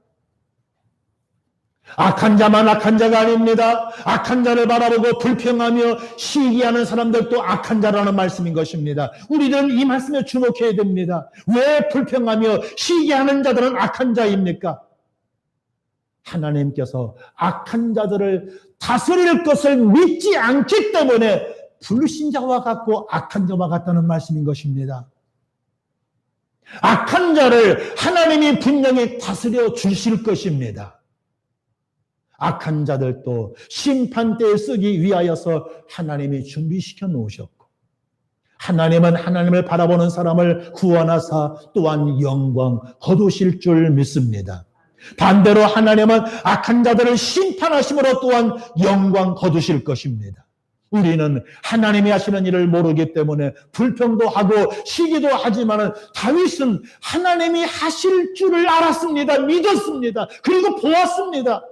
악한 자만 악한 자가 아닙니다. 악한 자를 바라보고 불평하며 시기하는 사람들도 악한 자라는 말씀인 것입니다. 우리는 이 말씀에 주목해야 됩니다. 왜 불평하며 시기하는 자들은 악한 자입니까? 하나님께서 악한 자들을 다스릴 것을 믿지 않기 때문에 불신자와 같고 악한 자와 같다는 말씀인 것입니다. 악한 자를 하나님이 분명히 다스려 주실 것입니다. 악한 자들도 심판대에 쓰기 위하여서 하나님이 준비시켜 놓으셨고 하나님은 하나님을 바라보는 사람을 구원하사 또한 영광 거두실 줄 믿습니다. 반대로 하나님은 악한 자들을 심판하심으로 또한 영광 거두실 것입니다. 우리는 하나님이 하시는 일을 모르기 때문에 불평도 하고 시기도 하지만 다윗은 하나님이 하실 줄을 알았습니다. 믿었습니다. 그리고 보았습니다.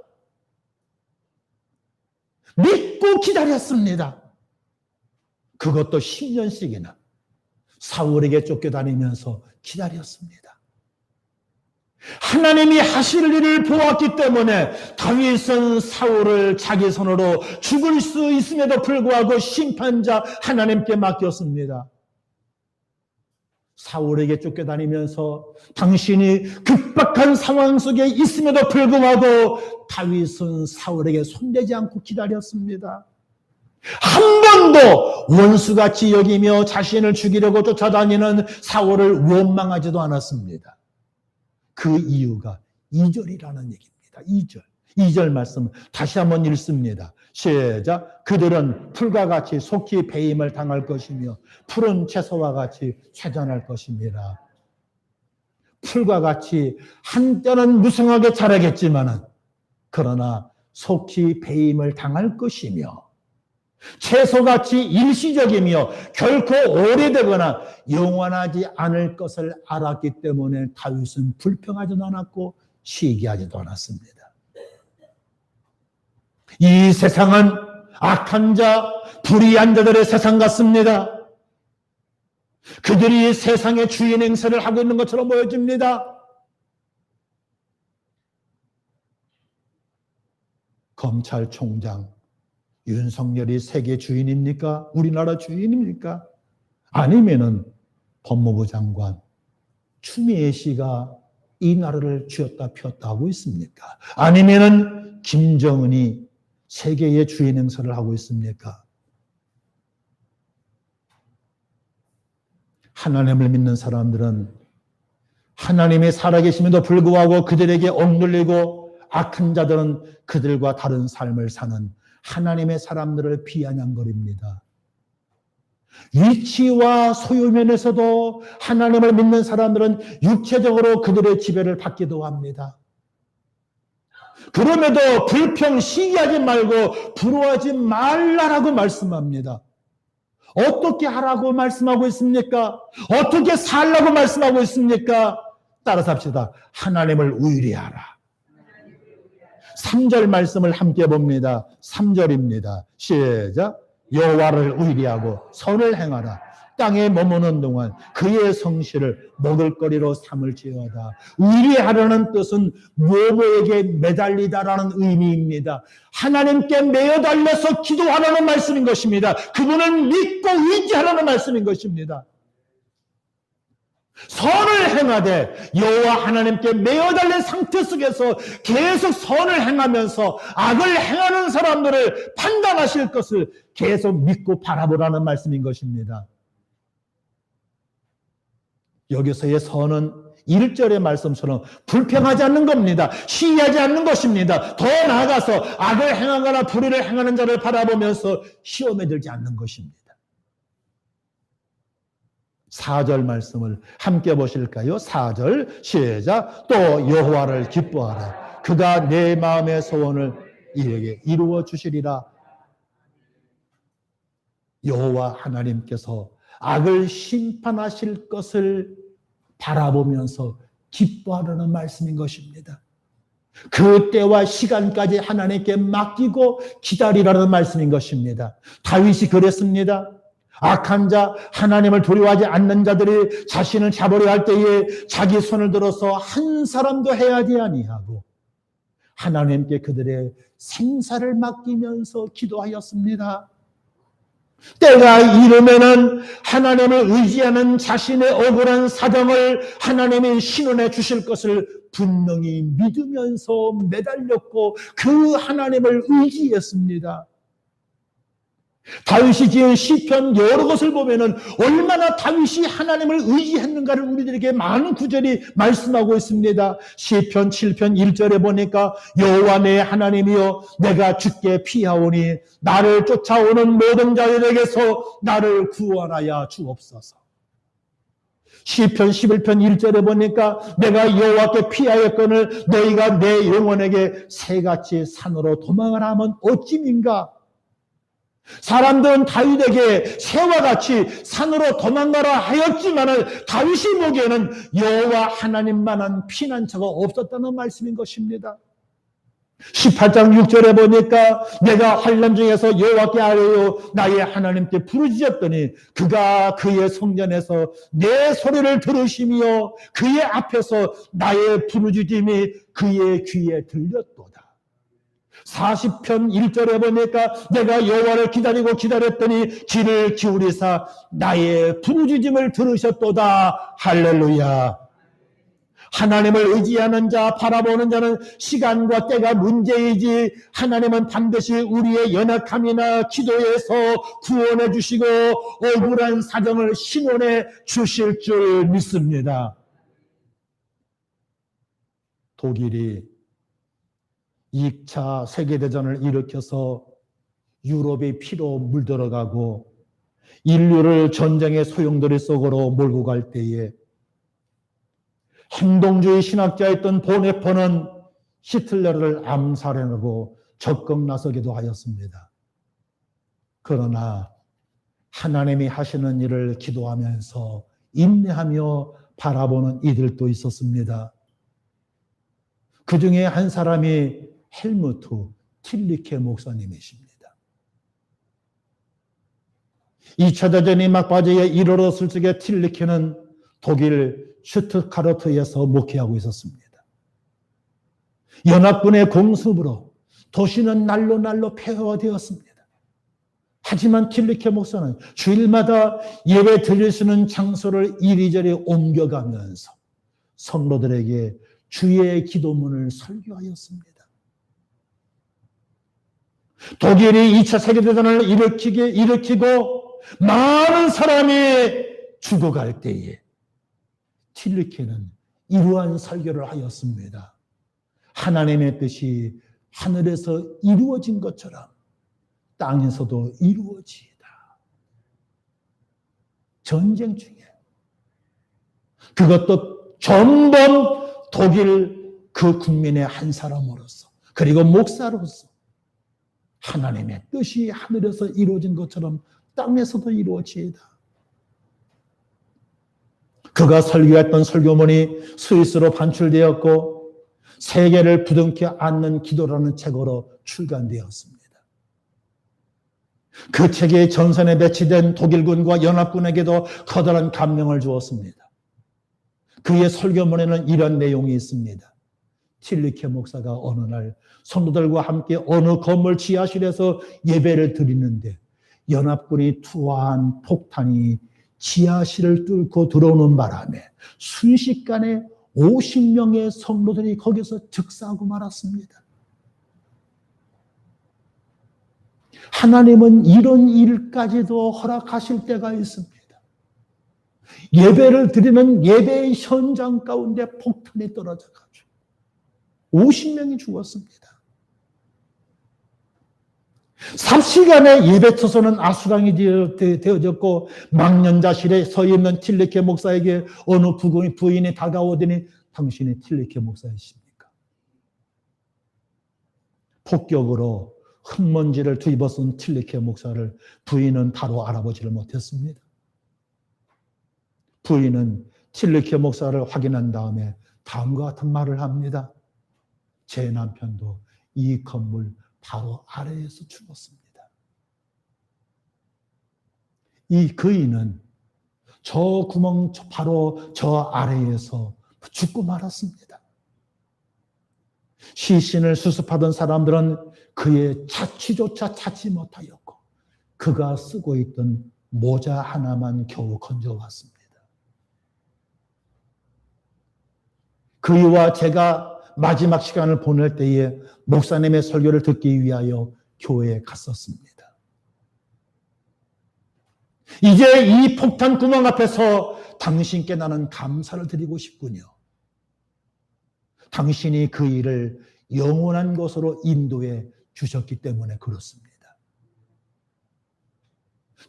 믿고 기다렸습니다. 그것도 10년씩이나 사울에게 쫓겨다니면서 기다렸습니다. 하나님이 하실 일을 보았기 때문에 다윗은 사울을 자기 손으로 죽을 수 있음에도 불구하고 심판자 하나님께 맡겼습니다. 사울에게 쫓겨다니면서 당신이 급박한 상황 속에 있음에도 불구하고 다윗은 사울에게 손대지 않고 기다렸습니다. 한 번도 원수같이 여기며 자신을 죽이려고 쫓아다니는 사울을 원망하지도 않았습니다. 그 이유가 2절이라는 얘기입니다. 2절 말씀 다시 한번 읽습니다. 시작. 그들은 풀과 같이 속히 배임을 당할 것이며 푸른 채소와 같이 쇠잔할 것입니다. 풀과 같이 한때는 무성하게 자라겠지만 그러나 속히 배임을 당할 것이며 채소같이 일시적이며 결코 오래되거나 영원하지 않을 것을 알았기 때문에 다윗은 불평하지도 않았고 시기하지도 않았습니다. 이 세상은 악한 자, 불의한 자들의 세상 같습니다. 그들이 세상의 주인 행세를 하고 있는 것처럼 보여집니다. 검찰총장 윤석열이 세계 주인입니까? 우리나라 주인입니까? 아니면은 법무부 장관 추미애 씨가 이 나라를 쥐었다 폈다 하고 있습니까? 아니면은 김정은이 세계의 주인 행세를 하고 있습니까? 하나님을 믿는 사람들은 하나님의 살아계심에도 불구하고 그들에게 억눌리고 악한 자들은 그들과 다른 삶을 사는 하나님의 사람들을 비아냥거립니다. 위치와 소유면에서도 하나님을 믿는 사람들은 육체적으로 그들의 지배를 받기도 합니다. 그럼에도 불평, 시기하지 말고 부러워하지 말라라고 말씀합니다. 어떻게 하라고 말씀하고 있습니까? 어떻게 살라고 말씀하고 있습니까? 따라서 합시다. 하나님을 의뢰하라. 3절 말씀을 함께 봅니다. 3절입니다. 시작. 여호와를 의뢰하고 선을 행하라. 땅에 머무는 동안 그의 성실을 먹을거리로 삼을지어다. 의뢰하라는 뜻은 뭐뭐에게 매달리다라는 의미입니다. 하나님께 매어달려서 기도하라는 말씀인 것입니다. 그분을 믿고 의지하라는 말씀인 것입니다. 선을 행하되 여호와 하나님께 매어달린 상태 속에서 계속 선을 행하면서 악을 행하는 사람들을 판단하실 것을 계속 믿고 바라보라는 말씀인 것입니다. 여기서의 선은 1절의 말씀처럼 불평하지 않는 겁니다. 시기하지 않는 것입니다. 더 나아가서 악을 행하거나 불의를 행하는 자를 바라보면서 시험에 들지 않는 것입니다. 4절 말씀을 함께 보실까요? 4절 시작. 또 여호와를 기뻐하라. 그가 내 마음의 소원을 이에게 이루어 주시리라. 여호와 하나님께서 악을 심판하실 것을 바라보면서 기뻐하라는 말씀인 것입니다. 그 때와 시간까지 하나님께 맡기고 기다리라는 말씀인 것입니다. 다윗이 그랬습니다. 악한 자, 하나님을 두려워하지 않는 자들이 자신을 잡으려 할 때에 자기 손을 들어서 한 사람도 해하지 아니하고 하나님께 그들의 생사를 맡기면서 기도하였습니다. 때가 이르면은 하나님을 의지하는 자신의 억울한 사정을 하나님이 신원해 주실 것을 분명히 믿으면서 매달렸고 그 하나님을 의지했습니다. 다윗이 지은 시편 여러 것을 보면은 얼마나 다윗이 하나님을 의지했는가를 우리들에게 많은 구절이 말씀하고 있습니다. 시편 7편 1절에 보니까 여호와 내 하나님이여 내가 주께 피하오니 나를 쫓아오는 모든 자들에게서 나를 구원하여 주옵소서. 시편 11편 1절에 보니까 내가 여호와께 피하였거늘 너희가 내 영혼에게 새같이 산으로 도망을 하면 어찌민가. 사람들은 다윗에게 새와 같이 산으로 도망가라 하였지만 다윗이 보기에는 여호와 하나님만한 피난처가 없었다는 말씀인 것입니다. 18장 6절에 보니까 내가 환난 중에서 여호와께 아뢰어 나의 하나님께 부르짖었더니 그가 그의 성전에서 내 소리를 들으시며 그의 앞에서 나의 부르짖음이 그의 귀에 들렸도다. 40편 1절에 보니까 내가 여호와를 기다렸더니 귀를 기울이사 나의 부르짖음을 들으셨도다. 할렐루야. 하나님을 의지하는 자, 바라보는 자는 시간과 때가 문제이지 하나님은 반드시 우리의 연약함이나 기도에서 구원해 주시고 억울한 사정을 신원해 주실 줄 믿습니다. 독일이 2차 세계대전을 일으켜서 유럽이 피로 물들어가고 인류를 전쟁의 소용돌이 속으로 몰고 갈 때에 행동주의 신학자였던 보네퍼는 히틀러를 암살해내고 적극 나서기도 하였습니다. 그러나 하나님이 하시는 일을 기도하면서 인내하며 바라보는 이들도 있었습니다. 그 중에 한 사람이 헬무트 틸리케 목사님이십니다. 2차 대전이 막바지에 이르렀을 적에 틸리케는 독일 슈트가르트에서 목회하고 있었습니다. 연합군의 공습으로 도시는 날로 폐허되었습니다. 하지만 틸리케 목사는 주일마다 예배 드릴 수 있는 장소를 이리저리 옮겨가면서 성도들에게 주의 기도문을 설교하였습니다. 독일이 2차 세계대전을 일으키고 많은 사람이 죽어갈 때에 틸리케는 이러한 설교를 하였습니다. 하나님의 뜻이 하늘에서 이루어진 것처럼 땅에서도 이루어지이다. 전쟁 중이에요. 그것도 전범 독일 그 국민의 한 사람으로서, 그리고 목사로서 하나님의 뜻이 하늘에서 이루어진 것처럼 땅에서도 이루어지이다. 그가 설교했던 설교문이 스위스로 반출되었고 세계를 부둥켜 안는 기도라는 책으로 출간되었습니다. 그 책이 전선에 배치된 독일군과 연합군에게도 커다란 감명을 주었습니다. 그의 설교문에는 이런 내용이 있습니다. 틸리케 목사가 어느 날 성도들과 함께 어느 건물 지하실에서 예배를 드리는데 연합군이 투하한 폭탄이 지하실을 뚫고 들어오는 바람에 순식간에 50명의 성도들이 거기서 즉사하고 말았습니다. 하나님은 이런 일까지도 허락하실 때가 있습니다. 예배를 드리는 예배의 현장 가운데 폭탄이 떨어져가지고 50명이 죽었습니다. 삽시간에 예배 처소는 아수랑이 되어졌고 망년자실에 서 있는 틸리케 목사에게 어느 부인이 다가오더니 당신이 틸리케 목사이십니까? 폭격으로 흙먼지를 뒤집어쓴 틸리케 목사를 부인은 바로 알아보지를 못했습니다. 부인은 틸리케 목사를 확인한 다음에 다음과 같은 말을 합니다. 제 남편도 이 건물 바로 아래에서 죽었습니다. 이 그이는 저 구멍 바로 저 아래에서 죽고 말았습니다. 시신을 수습하던 사람들은 그의 자취조차 찾지 못하였고 그가 쓰고 있던 모자 하나만 겨우 건져왔습니다. 그이와 제가 마지막 시간을 보낼 때에 목사님의 설교를 듣기 위하여 교회에 갔었습니다. 이제 이 폭탄 구멍 앞에서 당신께 나는 감사를 드리고 싶군요. 당신이 그 일을 영원한 곳으로 인도해 주셨기 때문에 그렇습니다.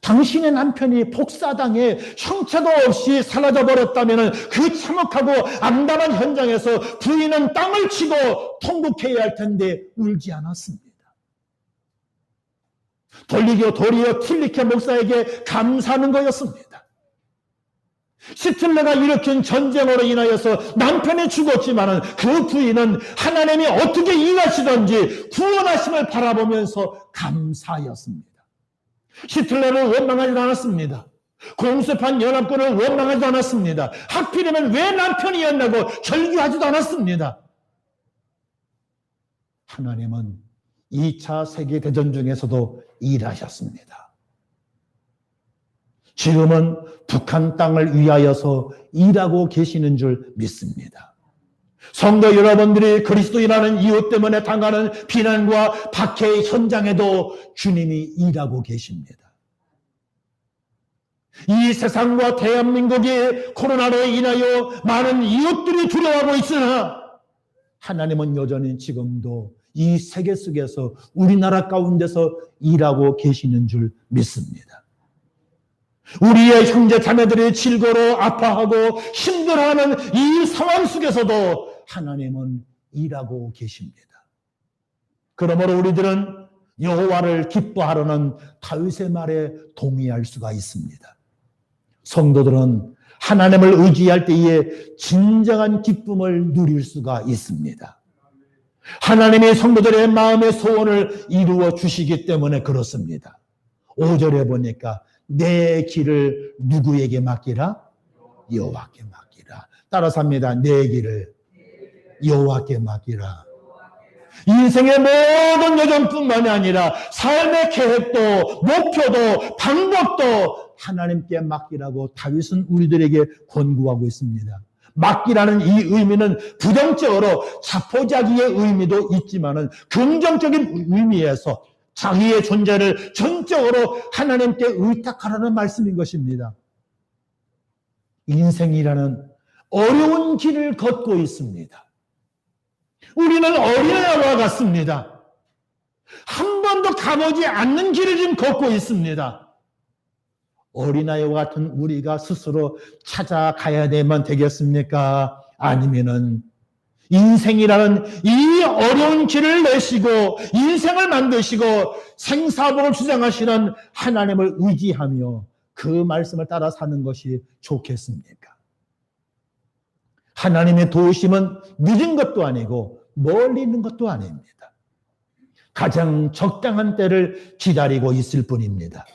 당신의 남편이 폭사당해 형체도 없이 사라져버렸다면 그 참혹하고 암담한 현장에서 부인은 땅을 치고 통곡해야 할 텐데 울지 않았습니다. 도리어 틸리케 목사에게 감사하는 거였습니다. 시틀레가 일으킨 전쟁으로 인하여서 남편이 죽었지만 그 부인은 하나님이 어떻게 일하시던지 구원하심을 바라보면서 감사하였습니다. 히틀러를 원망하지 않았습니다. 공습한 연합군을 원망하지 않았습니다. 하필이면 왜 남편이었냐고 절규하지도 않았습니다. 하나님은 2차 세계대전 중에서도 일하셨습니다. 지금은 북한 땅을 위하여서 일하고 계시는 줄 믿습니다. 성도 여러분들이 그리스도인이라는 이유 때문에 당하는 비난과 박해의 현장에도 주님이 일하고 계십니다. 이 세상과 대한민국이 코로나로 인하여 많은 이웃들이 두려워하고 있으나 하나님은 여전히 지금도 이 세계 속에서 우리나라 가운데서 일하고 계시는 줄 믿습니다. 우리의 형제 자매들이 질거로 아파하고 힘들어하는 이 상황 속에서도 하나님은 일하고 계십니다. 그러므로 우리들은 여호와를 기뻐하라는 다윗의 말에 동의할 수가 있습니다. 성도들은 하나님을 의지할 때에 진정한 기쁨을 누릴 수가 있습니다. 하나님이 성도들의 마음의 소원을 이루어 주시기 때문에 그렇습니다. 5절에 보니까 내 길을 누구에게 맡기라? 여호와께 맡기라. 따라서 합니다. 내 길을 여호와께 맡기라. 인생의 모든 여정뿐만이 아니라 삶의 계획도 목표도 방법도 하나님께 맡기라고 다윗은 우리들에게 권고하고 있습니다. 맡기라는 이 의미는 부정적으로 자포자기의 의미도 있지만은 긍정적인 의미에서 자기의 존재를 전적으로 하나님께 의탁하라는 말씀인 것입니다. 인생이라는 어려운 길을 걷고 있습니다. 우리는 어린아이와 같습니다. 한 번도 가보지 않는 길을 지금 걷고 있습니다. 어린아이와 같은 우리가 스스로 찾아가야 되면 되겠습니까? 아니면은 인생이라는 이 어려운 길을 내시고 인생을 만드시고 생사복을 주장하시는 하나님을 의지하며 그 말씀을 따라 사는 것이 좋겠습니까? 하나님의 도우심은 늦은 것도 아니고 멀리 있는 것도 아닙니다. 가장 적당한 때를 기다리고 있을 뿐입니다.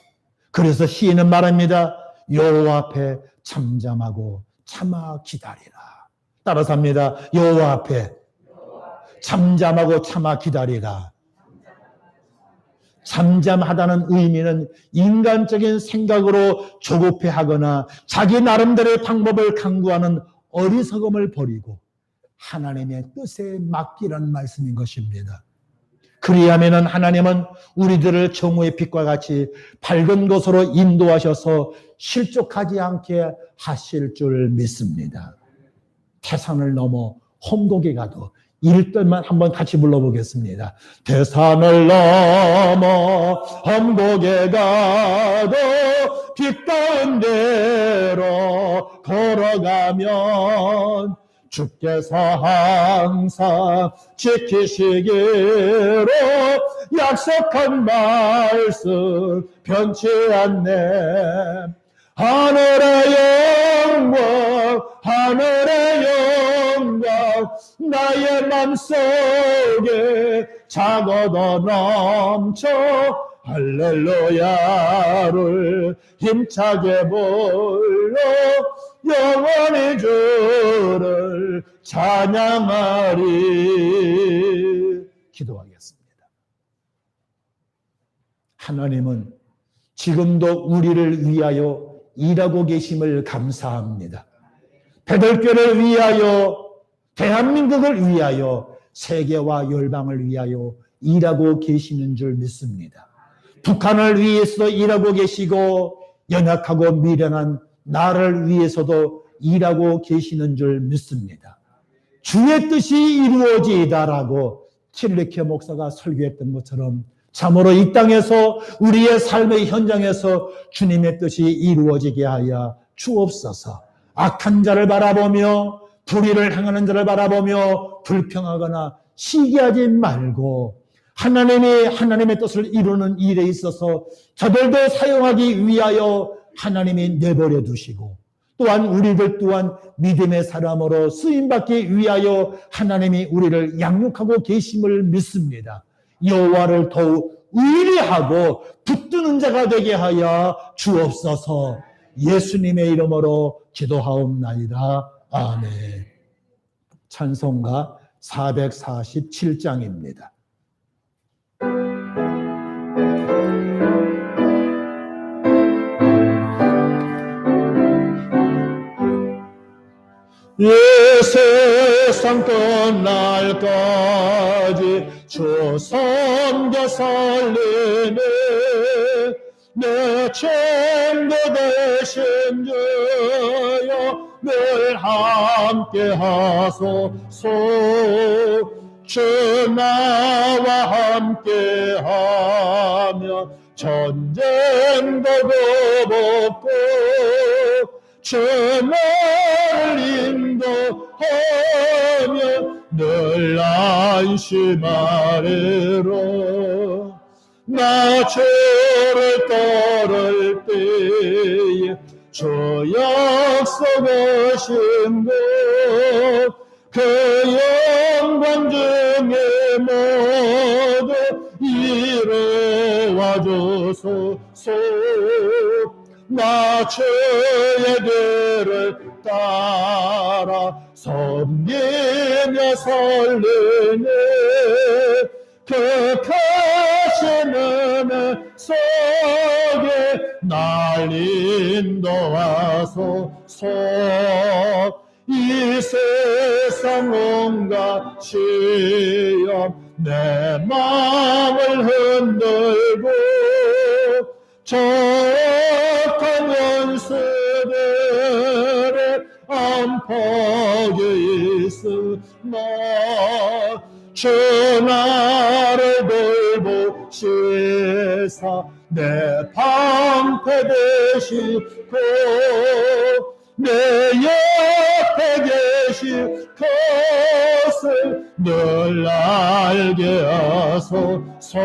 그래서 시인은 말합니다. 여호와 앞에 잠잠하고 참아 기다리라. 따라서 합니다. 여호와 앞에 잠잠하고 참아 기다리라. 잠잠하다는 의미는 인간적인 생각으로 조급해하거나 자기 나름대로의 방법을 강구하는 어리석음을 버리고 하나님의 뜻에 맡기라는 말씀인 것입니다. 그리하면 하나님은 우리들을 정오의 빛과 같이 밝은 곳으로 인도하셔서 실족하지 않게 하실 줄 믿습니다. 태산을 넘어 험곡에 가도 일절만 한번 같이 불러보겠습니다. 태산을 넘어 험곡에 가도 빛 가운데로 걸어가면 주께서 항상 지키시기로 약속한 말씀 변치 않네. 하늘의 영광 하늘의 영광 나의 맘속에 작아도 넘쳐 할렐루야를 힘차게 불러 영원히 주를 찬양하리. 기도하겠습니다. 하나님은 지금도 우리를 위하여 일하고 계심을 감사합니다. 베들교를 위하여, 대한민국을 위하여, 세계와 열방을 위하여 일하고 계시는 줄 믿습니다. 북한을 위해서 일하고 계시고 연약하고 미련한 나를 위해서도 일하고 계시는 줄 믿습니다. 주의 뜻이 이루어지이다라고 칠레케 목사가 설교했던 것처럼 참으로 이 땅에서 우리의 삶의 현장에서 주님의 뜻이 이루어지게 하여 주옵소서. 악한 자를 바라보며 불의를 행하는 자를 바라보며 불평하거나 시기하지 말고 하나님의 뜻을 이루는 일에 있어서 저들도 사용하기 위하여 하나님이 내버려 두시고 또한 우리들 또한 믿음의 사람으로 쓰임받기 위하여 하나님이 우리를 양육하고 계심을 믿습니다. 여호와를 더욱 의리하고 붙드는 자가 되게 하여 주옵소서. 예수님의 이름으로 기도하옵나이다. 아멘. 찬송가 447장입니다. 이 세상 끝날까지 주 섬겨 살리네. 내 친구 되신 주여 늘 함께 하소서. 주 나와 함께 하면 전쟁도 거벗고 주 나를 인도하며 늘 안심하리라. 나 주를 따를 때에 주 약속하신 것 그 영광 중에 모두 이루어 주소서. 나 주의 길을 따라 섬기며 살리네. 그 크신 은혜 속에 날 인도하소서. 이 세상 온갖 시험 내 마음을 흔들고 저악한 원수들의 안팎에 있으나 주 나를 돌보시사 내 방패 되시고 내 옆에 계신 것을 늘 알게 하소서.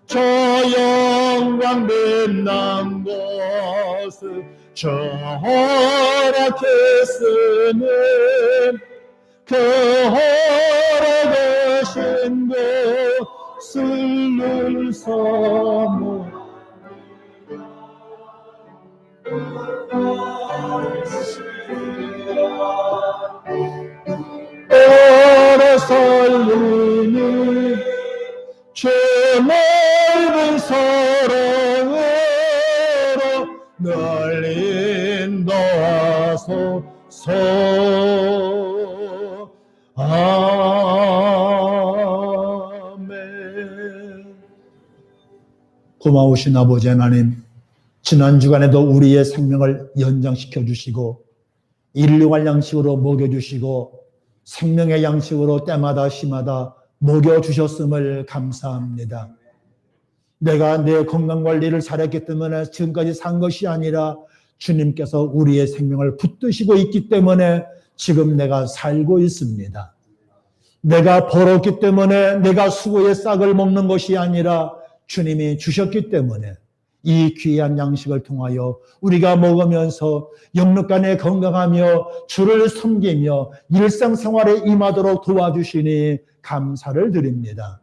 저 영광 빛난 곳을 저 허락했으면 그 허락하신 곳을 늘 삼어 오래 살리니 주 넓은 사랑으로 널 인도하소서. 아멘. 고마우신 아버지 하나님, 지난 주간에도 우리의 생명을 연장시켜 주시고 일용할 양식으로 먹여주시고 생명의 양식으로 때마다 시마다 먹여주셨음을 감사합니다. 내가 내 건강관리를 잘했기 때문에 지금까지 산 것이 아니라 주님께서 우리의 생명을 붙드시고 있기 때문에 지금 내가 살고 있습니다. 내가 벌었기 때문에 내가 수고의 싹을 먹는 것이 아니라 주님이 주셨기 때문에 이 귀한 양식을 통하여 우리가 먹으면서 영육간에 건강하며 주를 섬기며 일상생활에 임하도록 도와주시니 감사를 드립니다.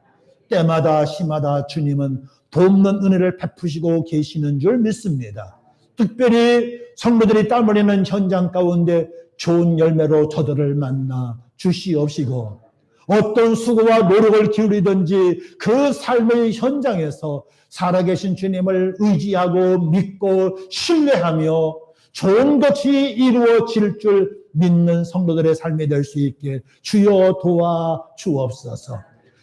때마다 시마다 주님은 돕는 은혜를 베푸시고 계시는 줄 믿습니다. 특별히 성도들이 땀 흘리는 현장 가운데 좋은 열매로 저들을 만나 주시옵시고 어떤 수고와 노력을 기울이든지 그 삶의 현장에서 살아계신 주님을 의지하고 믿고 신뢰하며 좋은 것이 이루어질 줄 믿는 성도들의 삶이 될 수 있게 주여 도와 주옵소서.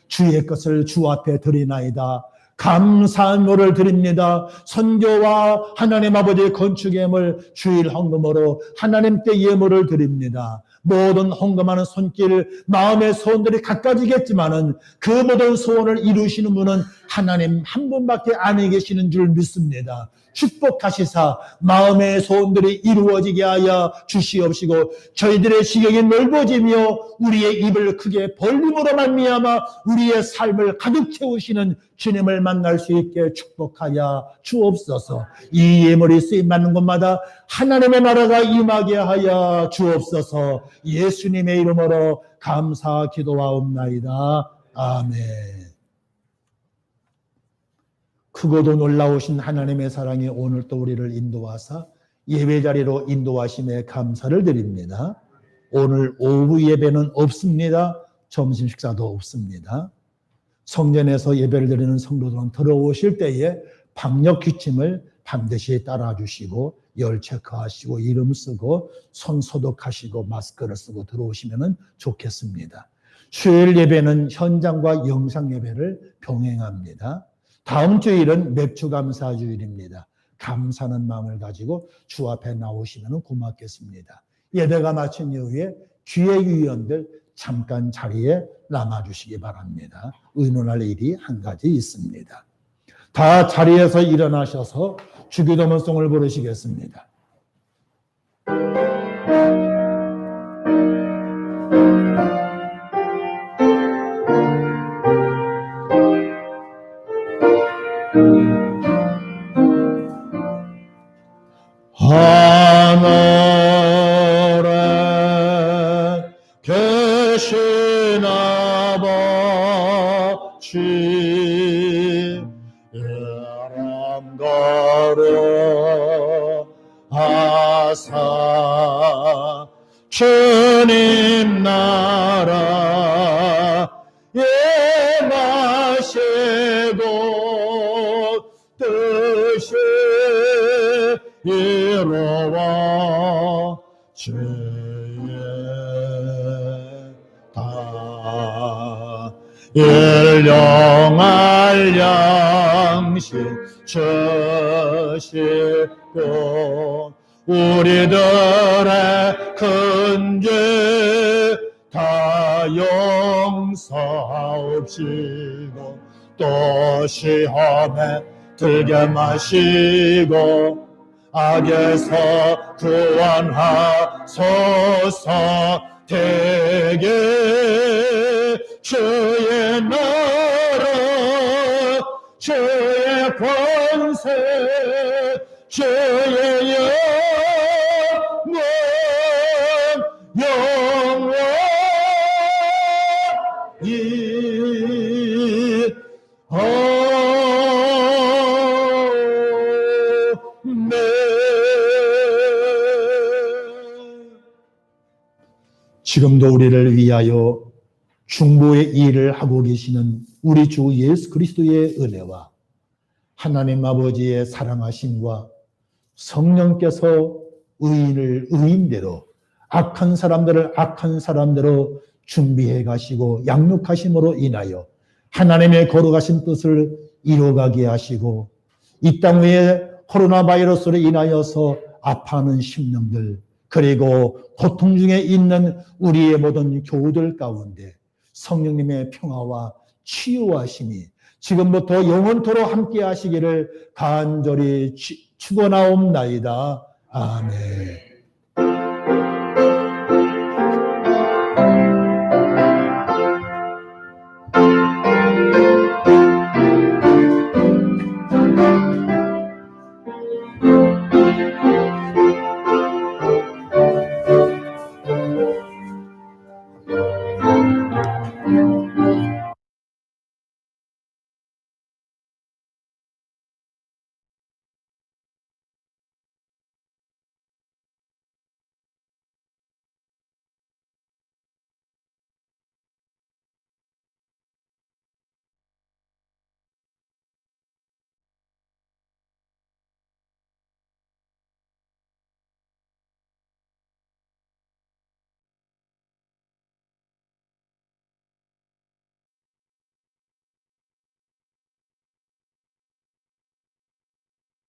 주의 것을 주 앞에 드리나이다. 감사한 노를 드립니다. 선교와 하나님 아버지의 건축예물 주일 헌금으로 하나님께 예물을 드립니다. 모든 헌금하는 손길 마음의 소원들이 갖가지겠지만은 그 모든 소원을 이루시는 분은 하나님 한 분밖에 안 계시는 줄 믿습니다. 축복하시사 마음의 소원들이 이루어지게 하여 주시옵시고 저희들의 시각이 넓어지며 우리의 입을 크게 벌림으로 말미암아 우리의 삶을 가득 채우시는 주님을 만날 수 있게 축복하여 주옵소서. 이 예물이 쓰임받는 곳마다 하나님의 나라가 임하게 하여 주옵소서. 예수님의 이름으로 감사 기도하옵나이다. 아멘. 크고도 놀라우신 하나님의 사랑이 오늘 또 우리를 인도하사 예배 자리로 인도하심에 감사를 드립니다. 오늘 오후 예배는 없습니다. 점심 식사도 없습니다. 성전에서 예배를 드리는 성도들은 들어오실 때에 방역 규칙을 반드시 따라 주시고 열 체크하시고 이름 쓰고 손 소독하시고 마스크를 쓰고 들어오시면 좋겠습니다. 수요일 예배는 현장과 영상 예배를 병행합니다. 다음 주일은 맥주감사 주일입니다. 감사하는 마음을 가지고 주 앞에 나오시면 고맙겠습니다. 예배가 마친 이후에 기획위원들 잠깐 자리에 남아주시기 바랍니다. 의논할 일이 한 가지 있습니다. 다 자리에서 일어나셔서 주기도문송을 부르시겠습니다. 하늘에 계신 아버지 이름 거룩 하사 주님 나라 예마시고 뜻이 이루어 주의 다 일용할 양식 주시고 우리들의 큰 죄 다 용서하옵시고 또 시험에 들게 마시고 악에서 구원하소서. 대개 주의 나라 주의 권세 주의 영원 영원히 아멘. 지금도 우리를 위하여 중보의 일을 하고 계시는 우리 주 예수 그리스도의 은혜와 하나님 아버지의 사랑하심과 성령께서 의인을 의인대로 악한 사람들을 악한 사람대로 준비해 가시고 양육하심으로 인하여 하나님의 거룩하신 뜻을 이루어가게 하시고 이 땅 위에 코로나 바이러스로 인하여서 아파하는 심령들 그리고 고통 중에 있는 우리의 모든 교우들 가운데 성령님의 평화와 치유하심이 지금부터 영원토록 함께 하시기를 간절히 축원하옵나이다. 아멘.